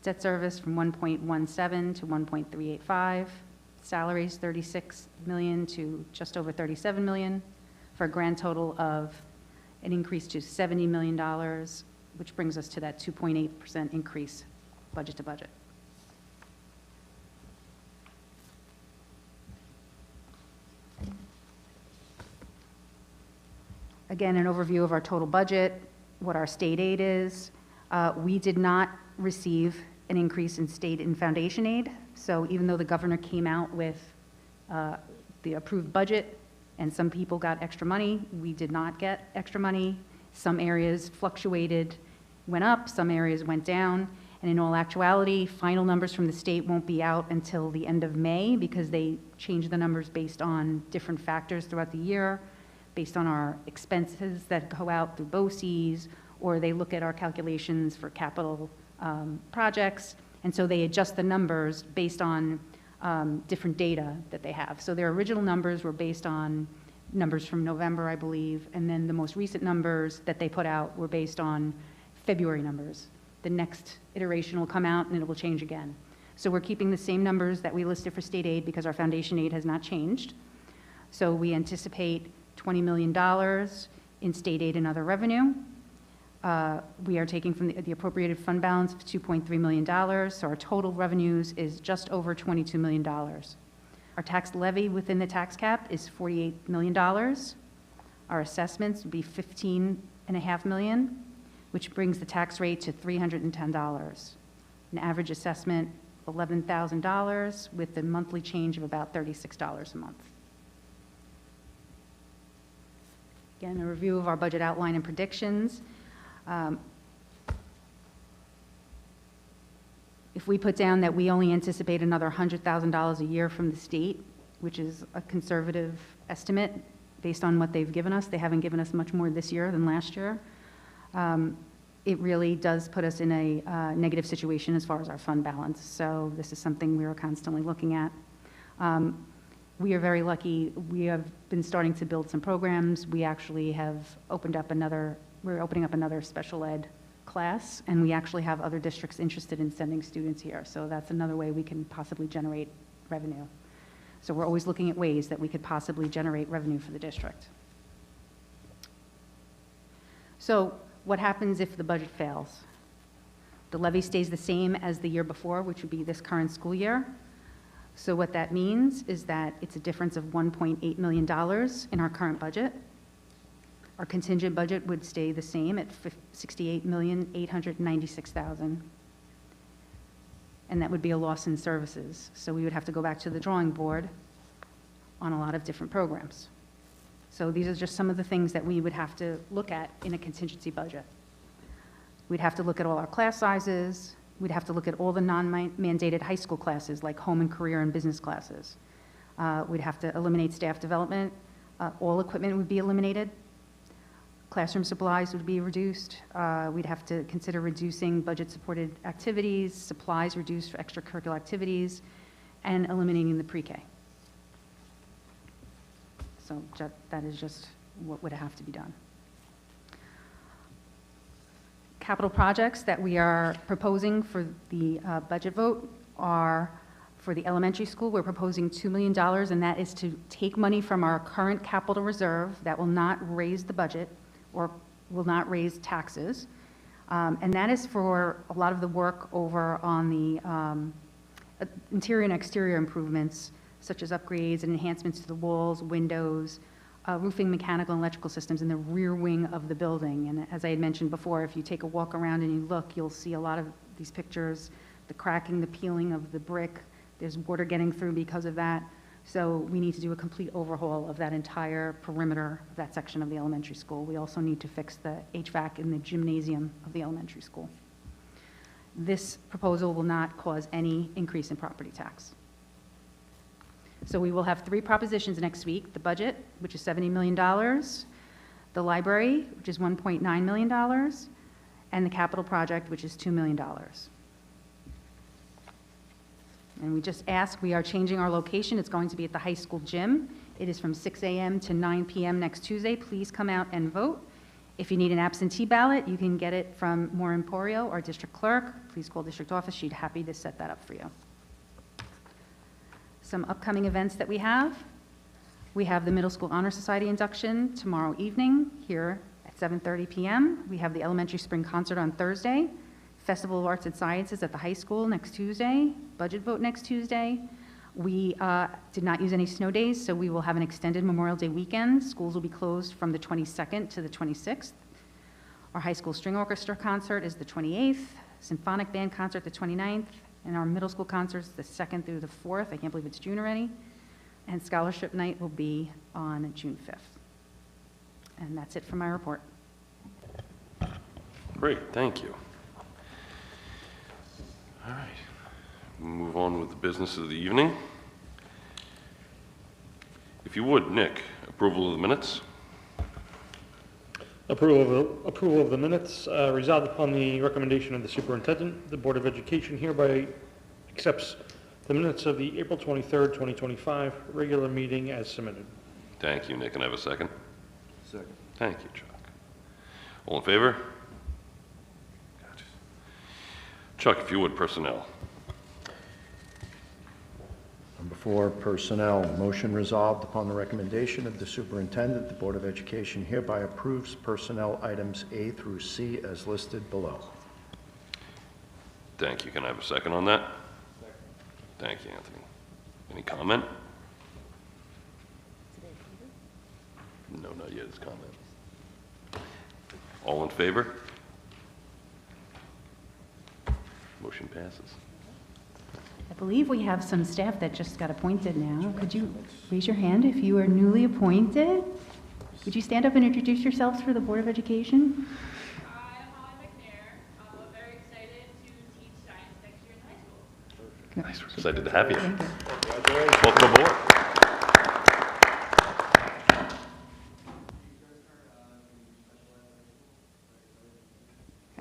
Debt service from 1.17 to 1.385. Salaries, 36 million to just over 37 million, for a grand total of an increase to $70 million, which brings us to that 2.8% increase budget to budget. Again, an overview of our total budget, what our state aid is. We did not receive an increase in state and foundation aid, so even though the governor came out with the approved budget and some people got extra money, we did not get extra money. Some areas fluctuated, went up, some areas went down, and in all actuality, final numbers from the state won't be out until the end of May because they change the numbers based on different factors throughout the year, based on our expenses that go out through BOCES, or they look at our calculations for capital projects, and so they adjust the numbers based on different data that they have. So their original numbers were based on numbers from November, I believe, and then the most recent numbers that they put out were based on February numbers. The next iteration will come out and it will change again. So we're keeping the same numbers that we listed for state aid because our foundation aid has not changed. So we anticipate $20 million in state aid and other revenue. We are taking from the appropriated fund balance of $2.3 million, so our total revenues is just over $22 million. Our tax levy within the tax cap is $48 million. Our assessments would be $15.5 million, which brings the tax rate to $310. An average assessment, $11,000, with a monthly change of about $36 a month. Again, a review of our budget outline and predictions. If we put down that we only anticipate another $100,000 a year from the state, which is a conservative estimate based on what they've given us, they haven't given us much more this year than last year, it really does put us in a negative situation as far as our fund balance. So this is something we are constantly looking at. We are very lucky. We have been starting to build some programs. We actually have opened up we're opening up another special ed class, and we actually have other districts interested in sending students here. So that's another way we can possibly generate revenue. So we're always looking at ways that we could possibly generate revenue for the district. So what happens if the budget fails? The levy stays the same as the year before, which would be this current school year. So what that means is that it's a difference of $1.8 million in our current budget. Our contingent budget would stay the same at $68,896,000. And that would be a loss in services. So we would have to go back to the drawing board on a lot of different programs. So these are just some of the things that we would have to look at in a contingency budget. We'd have to look at all our class sizes. We'd have to look at all the non-mandated high school classes, like home and career and business classes. We'd have to eliminate staff development. All equipment would be eliminated. Classroom supplies would be reduced. We'd have to consider reducing budget-supported activities, supplies reduced for extracurricular activities, and eliminating the pre-K. So that is just what would have to be done. Capital projects that we are proposing for the budget vote are for the elementary school. We're proposing $2 million, and that is to take money from our current capital reserve that will not raise the budget or will not raise taxes. And that is for a lot of the work over on the interior and exterior improvements, such as upgrades and enhancements to the walls, windows, roofing, mechanical, and electrical systems in the rear wing of the building. And as I had mentioned before, if you take a walk around and you look, you'll see a lot of these pictures, the cracking, the peeling of the brick. There's water getting through because of that. So we need to do a complete overhaul of that entire perimeter of that section of the elementary school. We also need to fix the HVAC in the gymnasium of the elementary school. This proposal will not cause any increase in property tax. So we will have 3 propositions next week: the budget, which is $70 million, the library, which is $1.9 million, and the capital project, which is $2 million. And we just ask, we are changing our location. It's going to be at the high school gym. It is from 6 a.m. to 9 p.m. next Tuesday. Please come out and vote. If you need an absentee ballot, you can get it from Maureen Porio, our district clerk. Please call district office. She'd be happy to set that up for you. Some upcoming events that we have. We have the Middle School Honor Society induction tomorrow evening here at 7:30 p.m. We have the elementary spring concert on Thursday. Festival of Arts and Sciences at the high school next Tuesday. Budget vote next Tuesday. We did not use any snow days, so we will have an extended Memorial Day weekend. Schools will be closed from the 22nd to the 26th. Our high school string orchestra concert is the 28th. Symphonic band concert the 29th. And our middle school concerts the 2nd through the 4th. I can't believe it's June already. And scholarship night will be on June 5th. And that's it for my report. Great, thank you. All right, we'll move on with the business of the evening. If you would, Nick, approval of the minutes? Approval of the minutes. Resolved upon the recommendation of the superintendent, the Board of Education hereby accepts the minutes of the April 23rd, 2025 regular meeting as submitted. Thank you, Nick. Can I have a second? Second. Thank you, Chuck. All in favor? Gotcha. Chuck, if you would, personnel. Number 4, personnel. Motion resolved upon the recommendation of the superintendent, the Board of Education hereby approves personnel items A through C as listed below. Thank you. Can I have a second on that? Second. Thank you, Anthony. Any comment? No, not yet. It's comment. All in favor? Motion passes. I believe we have some staff that just got appointed now. Could you raise your hand if you are newly appointed? Would you stand up and introduce yourselves for the Board of Education? I'm Holly McNair. I'm very excited to teach science next year in high school. Nice. We're excited to have you. Thank you. Welcome aboard.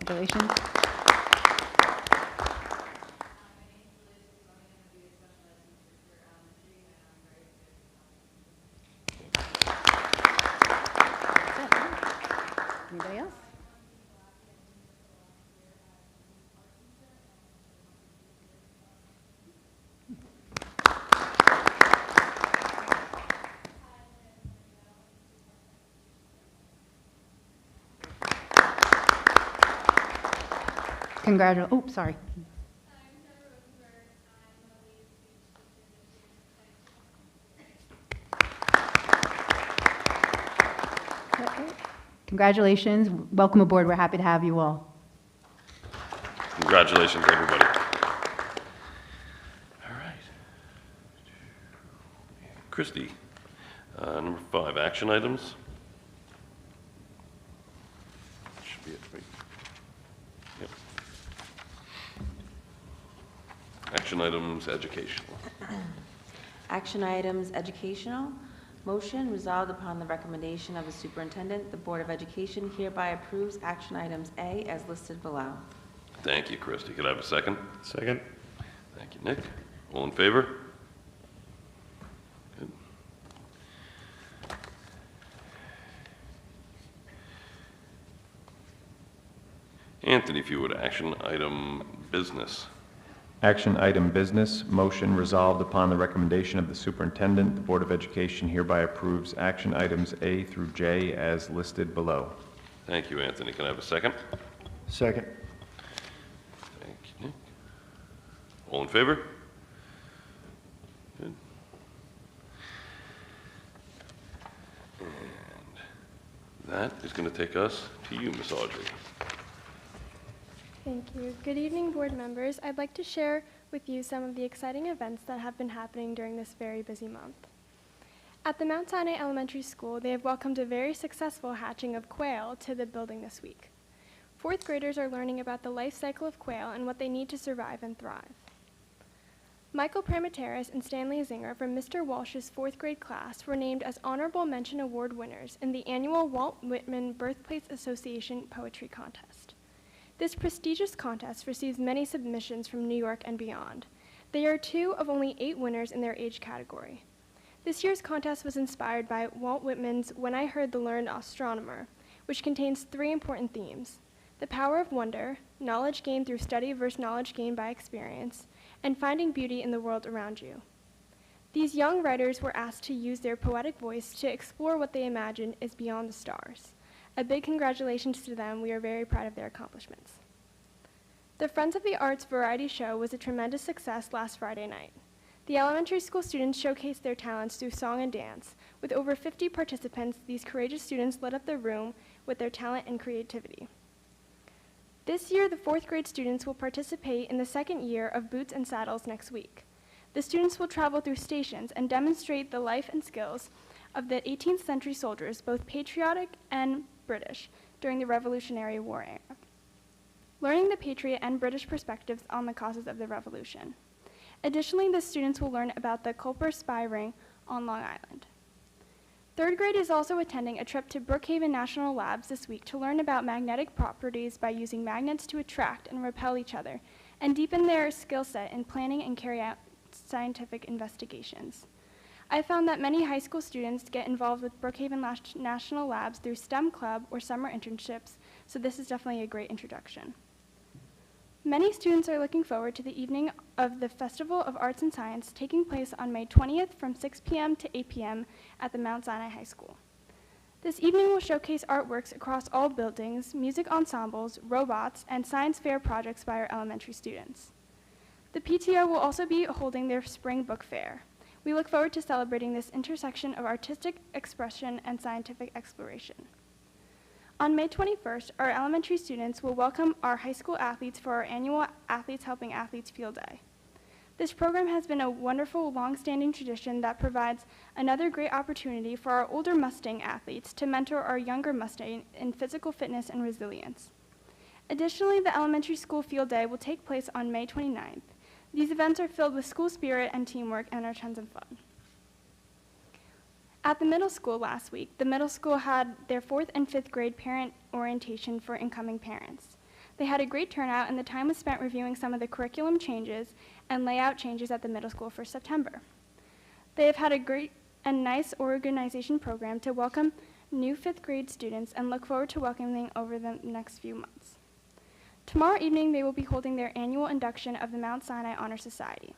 Congratulations. Anybody else? Oh, sorry. Congratulations. Welcome aboard. We're happy to have you all. Congratulations, everybody. All right. Christie, number 5, action items. Should be it, right? Yep. Action items, educational. Action items, educational. Motion, resolved upon the recommendation of the superintendent, the Board of Education hereby approves action items A as listed below. Thank you, Christie. Could I have a second? Second. Thank you, Nick. All in favor? Good. Anthony, if you would, action item business. Action item business, motion resolved upon the recommendation of the superintendent, the Board of Education hereby approves action items A through J as listed below. Thank you, Anthony. Can I have a second? Second. Thank you, Nick. All in favor? Good. And that is going to take us to you, Miss Audrey. Thank you. Good evening, board members. I'd like to share with you some of the exciting events that have been happening during this very busy month. At the Mount Sinai Elementary School, they have welcomed a very successful hatching of quail to the building this week. 4th graders are learning about the life cycle of quail and what they need to survive and thrive. Michael Pramateris and Stanley Zinger from Mr. Walsh's 4th grade class were named as Honorable Mention Award winners in the annual Walt Whitman Birthplace Association Poetry Contest. This prestigious contest receives many submissions from New York and beyond. They are 2 of only 8 winners in their age category. This year's contest was inspired by Walt Whitman's When I Heard the Learned Astronomer, which contains 3 important themes: the power of wonder, knowledge gained through study versus knowledge gained by experience, and finding beauty in the world around you. These young writers were asked to use their poetic voice to explore what they imagine is beyond the stars. A big congratulations to them. We are very proud of their accomplishments. The Friends of the Arts variety show was a tremendous success last Friday night. The elementary school students showcased their talents through song and dance. With over 50 participants, these courageous students lit up the room with their talent and creativity. This year, the 4th grade students will participate in the 2nd year of Boots and Saddles next week. The students will travel through stations and demonstrate the life and skills of the 18th century soldiers, both patriotic and British, during the Revolutionary War era, learning the Patriot and British perspectives on the causes of the Revolution. Additionally, the students will learn about the Culper Spy Ring on Long Island. 3rd grade is also attending a trip to Brookhaven National Labs this week to learn about magnetic properties by using magnets to attract and repel each other, and deepen their skill set in planning and carry out scientific investigations. I found that many high school students get involved with Brookhaven National Labs through STEM Club or summer internships, so this is definitely a great introduction. Many students are looking forward to the evening of the Festival of Arts and Science taking place on May 20th from 6 p.m. to 8 p.m. at the Mount Sinai High School. This evening will showcase artworks across all buildings, music ensembles, robots, and science fair projects by our elementary students. The PTO will also be holding their spring book fair. We look forward to celebrating this intersection of artistic expression and scientific exploration. On May 21st, our elementary students will welcome our high school athletes for our annual Athletes Helping Athletes Field Day. This program has been a wonderful, long-standing tradition that provides another great opportunity for our older Mustang athletes to mentor our younger Mustang in physical fitness and resilience. Additionally, the elementary school field day will take place on May 29th. These events are filled with school spirit and teamwork and are tons of fun. At the middle school last week, the middle school had their 4th and 5th grade parent orientation for incoming parents. They had a great turnout, and the time was spent reviewing some of the curriculum changes and layout changes at the middle school for September. They have had a great and nice organization program to welcome new 5th grade students and look forward to welcoming over the next few months. Tomorrow evening, they will be holding their annual induction of the Mount Sinai Honor Society.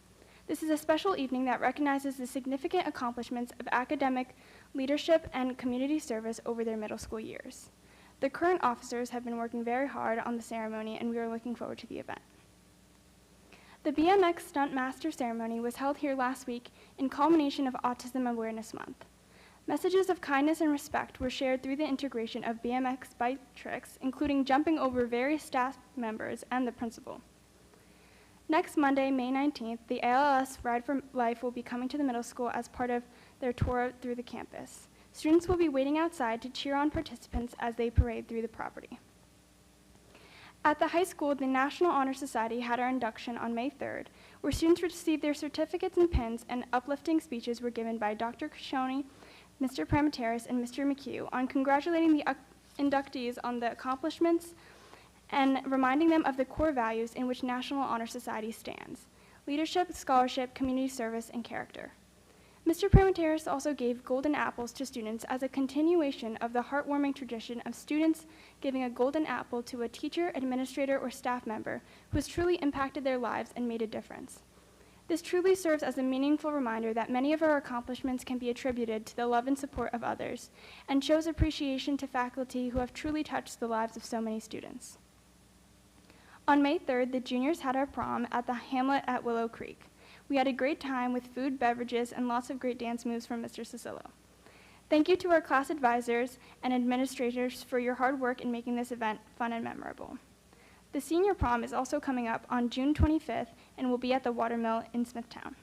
This is a special evening that recognizes the significant accomplishments of academic leadership and community service over their middle school years. The current officers have been working very hard on the ceremony, and we are looking forward to the event. The BMX Stunt Master ceremony was held here last week in culmination of Autism Awareness Month. Messages of kindness and respect were shared through the integration of BMX bike tricks, including jumping over various staff members and the principal. Next Monday, May 19th, the ALS Ride for Life will be coming to the middle school as part of their tour through the campus. Students will be waiting outside to cheer on participants as they parade through the property. At the high school, the National Honor Society had our induction on May 3rd, where students received their certificates and pins, and uplifting speeches were given by Dr. Kashoni, Mr. Pramateris, and Mr. McHugh on congratulating the inductees on the accomplishments and reminding them of the core values in which National Honor Society stands: leadership, scholarship, community service, and character. Mr. Pramateris also gave golden apples to students as a continuation of the heartwarming tradition of students giving a golden apple to a teacher, administrator, or staff member who has truly impacted their lives and made a difference. This truly serves as a meaningful reminder that many of our accomplishments can be attributed to the love and support of others, and shows appreciation to faculty who have truly touched the lives of so many students. On May 3rd, the juniors had our prom at the Hamlet at Willow Creek. We had a great time with food, beverages, and lots of great dance moves from Mr. Cicillo. Thank you to our class advisors and administrators for your hard work in making this event fun and memorable. The senior prom is also coming up on June 25th and will be at the Watermill in Smithtown.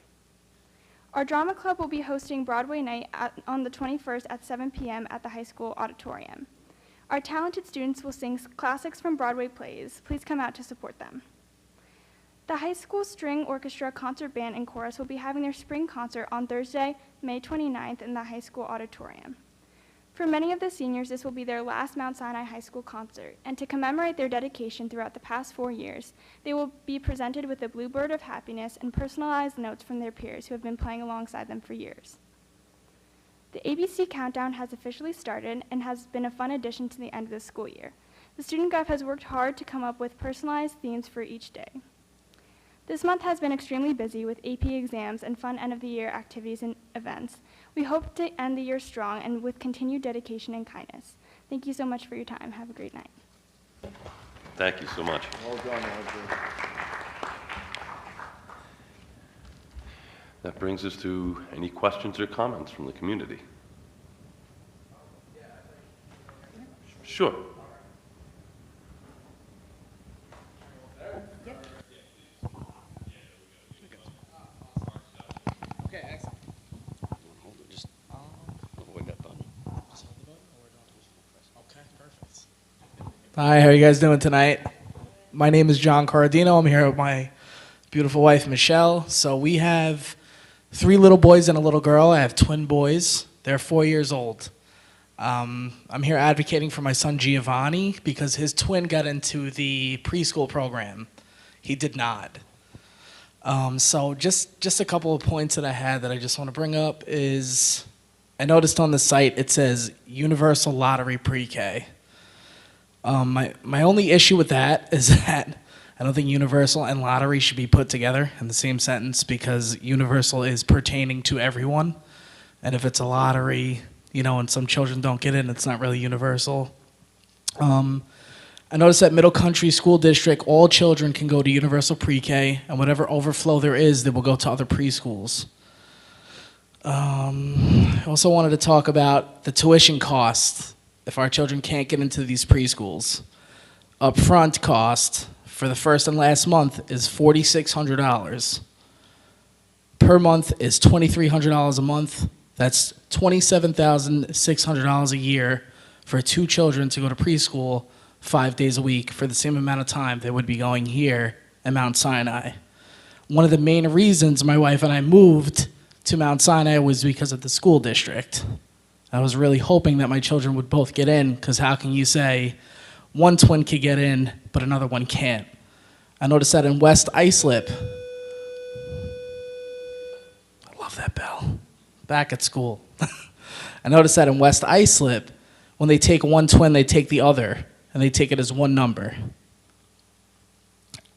Our drama club will be hosting Broadway night on the 21st at 7 p.m. at the high school auditorium. Our talented students will sing classics from Broadway plays. Please come out to support them. The high school string orchestra, concert band, and chorus will be having their spring concert on Thursday, May 29th in the high school auditorium. For many of the seniors, this will be their last Mount Sinai High School concert, and to commemorate their dedication throughout the past 4 years, they will be presented with a Bluebird of Happiness and personalized notes from their peers who have been playing alongside them for years. The ABC Countdown has officially started and has been a fun addition to the end of the school year. The student gov has worked hard to come up with personalized themes for each day. This month has been extremely busy with AP exams and fun end-of-the-year activities and events. We hope to end the year strong and with continued dedication and kindness. Thank you so much for your time. Have a great night. Thank you so much. Well done, Audrey. That brings us to any questions or comments from the community. Sure. Hi, how are you guys doing tonight? My name is John Corradino. I'm here with my beautiful wife, Michelle. So we have 3 little boys and a little girl. I have twin boys. They're 4 years old. I'm here advocating for my son, Giovanni, because his twin got into the preschool program. He did not. So just a couple of points that I had that I just want to bring up is, I noticed on the site it says Universal Lottery Pre-K. My only issue with that is that I don't think universal and lottery should be put together in the same sentence, because universal is pertaining to everyone. And if it's a lottery, you know, and some children don't get in, it's not really universal. I noticed that Middle Country School District, all children can go to universal pre-K, and whatever overflow there is, they will go to other preschools. I also wanted to talk about the tuition cost if our children can't get into these preschools. Upfront cost for the first and last month is $4,600. Per month is $2,300 a month. That's $27,600 a year for 2 children to go to preschool 5 days a week for the same amount of time they would be going here at Mount Sinai. One of the main reasons my wife and I moved to Mount Sinai was because of the school district. I was really hoping that my children would both get in, because how can you say one twin could get in, but another one can't? I noticed that in West Islip. I love that bell. Back at school. I noticed that in West Islip, when they take one twin, they take the other, and they take it as one number.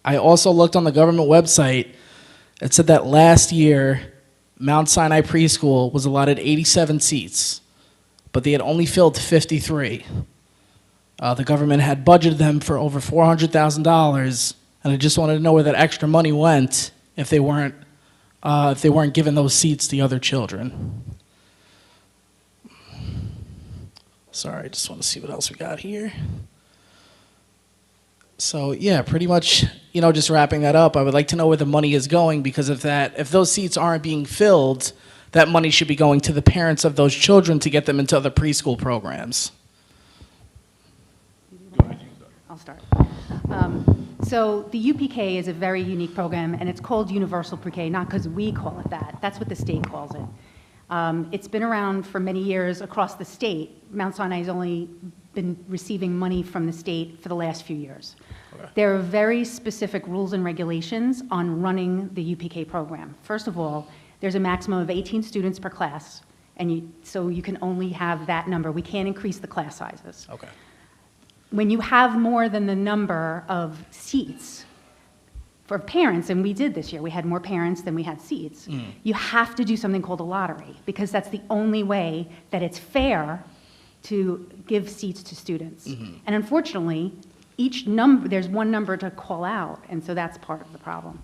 I also looked on the government website. It said that last year, Mount Sinai Preschool was allotted 87 seats, but they had only filled 53. The government had budgeted them for over $400,000, and I just wanted to know where that extra money went if they weren't giving those seats to other children. Sorry, I just want to see what else we got here. So yeah, pretty much, just wrapping that up, I would like to know where the money is going, because if those seats aren't being filled, that money should be going to the parents of those children to get them into other preschool programs. I'll start. So the UPK is a very unique program, and it's called Universal Pre-K, not because we call it that. That's what the state calls it. It's been around for many years across the state. Mount Sinai has only been receiving money from the state for the last few years. Okay. There are very specific rules and regulations on running the UPK program. First of all, there's a maximum of 18 students per class, and so you can only have that number. We can't increase the class sizes. Okay. When you have more than the number of seats for parents, and we did this year, we had more parents than we had seats, you have to do something called a lottery, because that's the only way that it's fair to give seats to students. And unfortunately, there's one number to call out, and so that's part of the problem.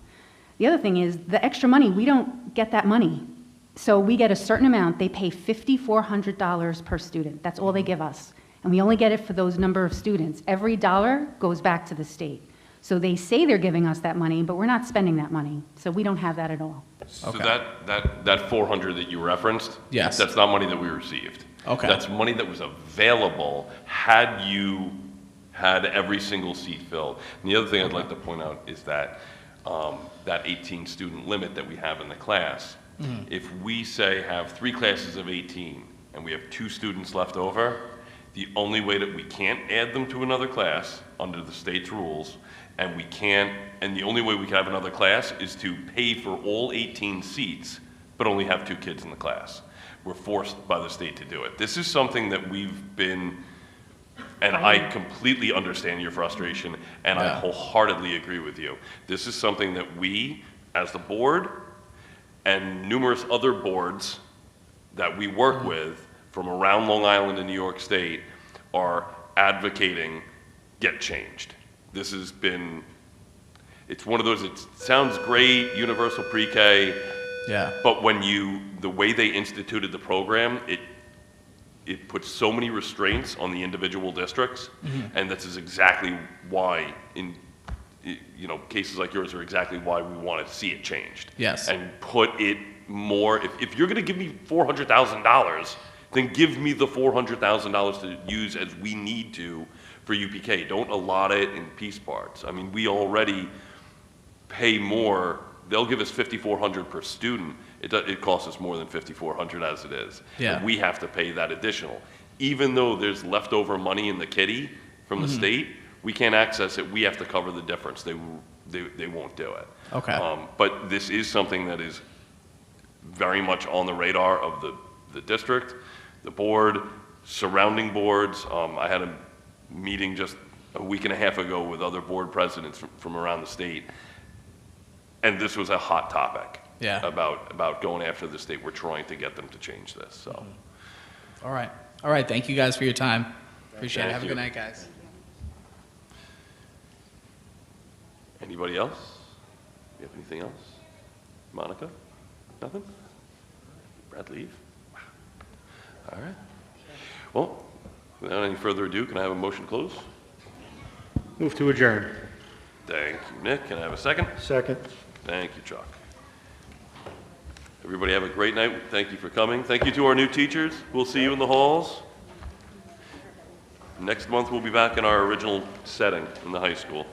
The other thing is, the extra money, we don't get that money. So we get a certain amount. They pay $5,400 per student. That's all they give us. And we only get it for those number of students. Every dollar goes back to the state. So they say they're giving us that money, but we're not spending that money. So we don't have that at all. So that 400 that you referenced, yes, that's not money that we received. Okay. That's money that was available had you had every single seat filled. And the other thing I'd like to point out is that that 18 student limit that we have in the class, if we say have 3 classes of 18 and we have 2 students left over, the only way that we can't add them to another class under the state's rules, and the only way we can have another class is to pay for all 18 seats, but only have 2 kids in the class. We're forced by the state to do it. This is something that we've been, and I completely understand your frustration, and I wholeheartedly agree with you. This is something that we, as the board, and numerous other boards that we work with from around Long Island and New York State are advocating get changed. This has been, it's one of those, it sounds great, universal pre-K, but the way they instituted the program, it puts so many restraints on the individual districts, and this is exactly why, cases like yours are exactly why we want to see it changed. Yes. And put it more, if you're going to give me $400,000, then give me the $400,000 to use as we need to for UPK. Don't allot it in piece parts. I mean, we already pay more. They'll give us $5,400 per student. It costs us more than $5,400 as it is. Yeah. And we have to pay that additional. Even though there's leftover money in the kitty from the state, we can't access it. We have to cover the difference. They won't do it. Okay. But this is something that is very much on the radar of the district, the board, surrounding boards. I had a meeting just a week and a half ago with other board presidents from around the state, and this was a hot topic. Yeah. About going after the state. We're trying to get them to change this. So. All right. Thank you guys for your time. Appreciate it. Have a you. good night, guys. Anybody else? You have anything else? Monica? Nothing? Brad, leave? Wow. All right. Well, without any further ado, can I have a motion to close? Move to adjourn. Thank you, Nick. Can I have a second? Second. Thank you, Chuck. Everybody have a great night. Thank you for coming. Thank you to our new teachers. We'll see you in the halls. Next month, we'll be back in our original setting in the high school.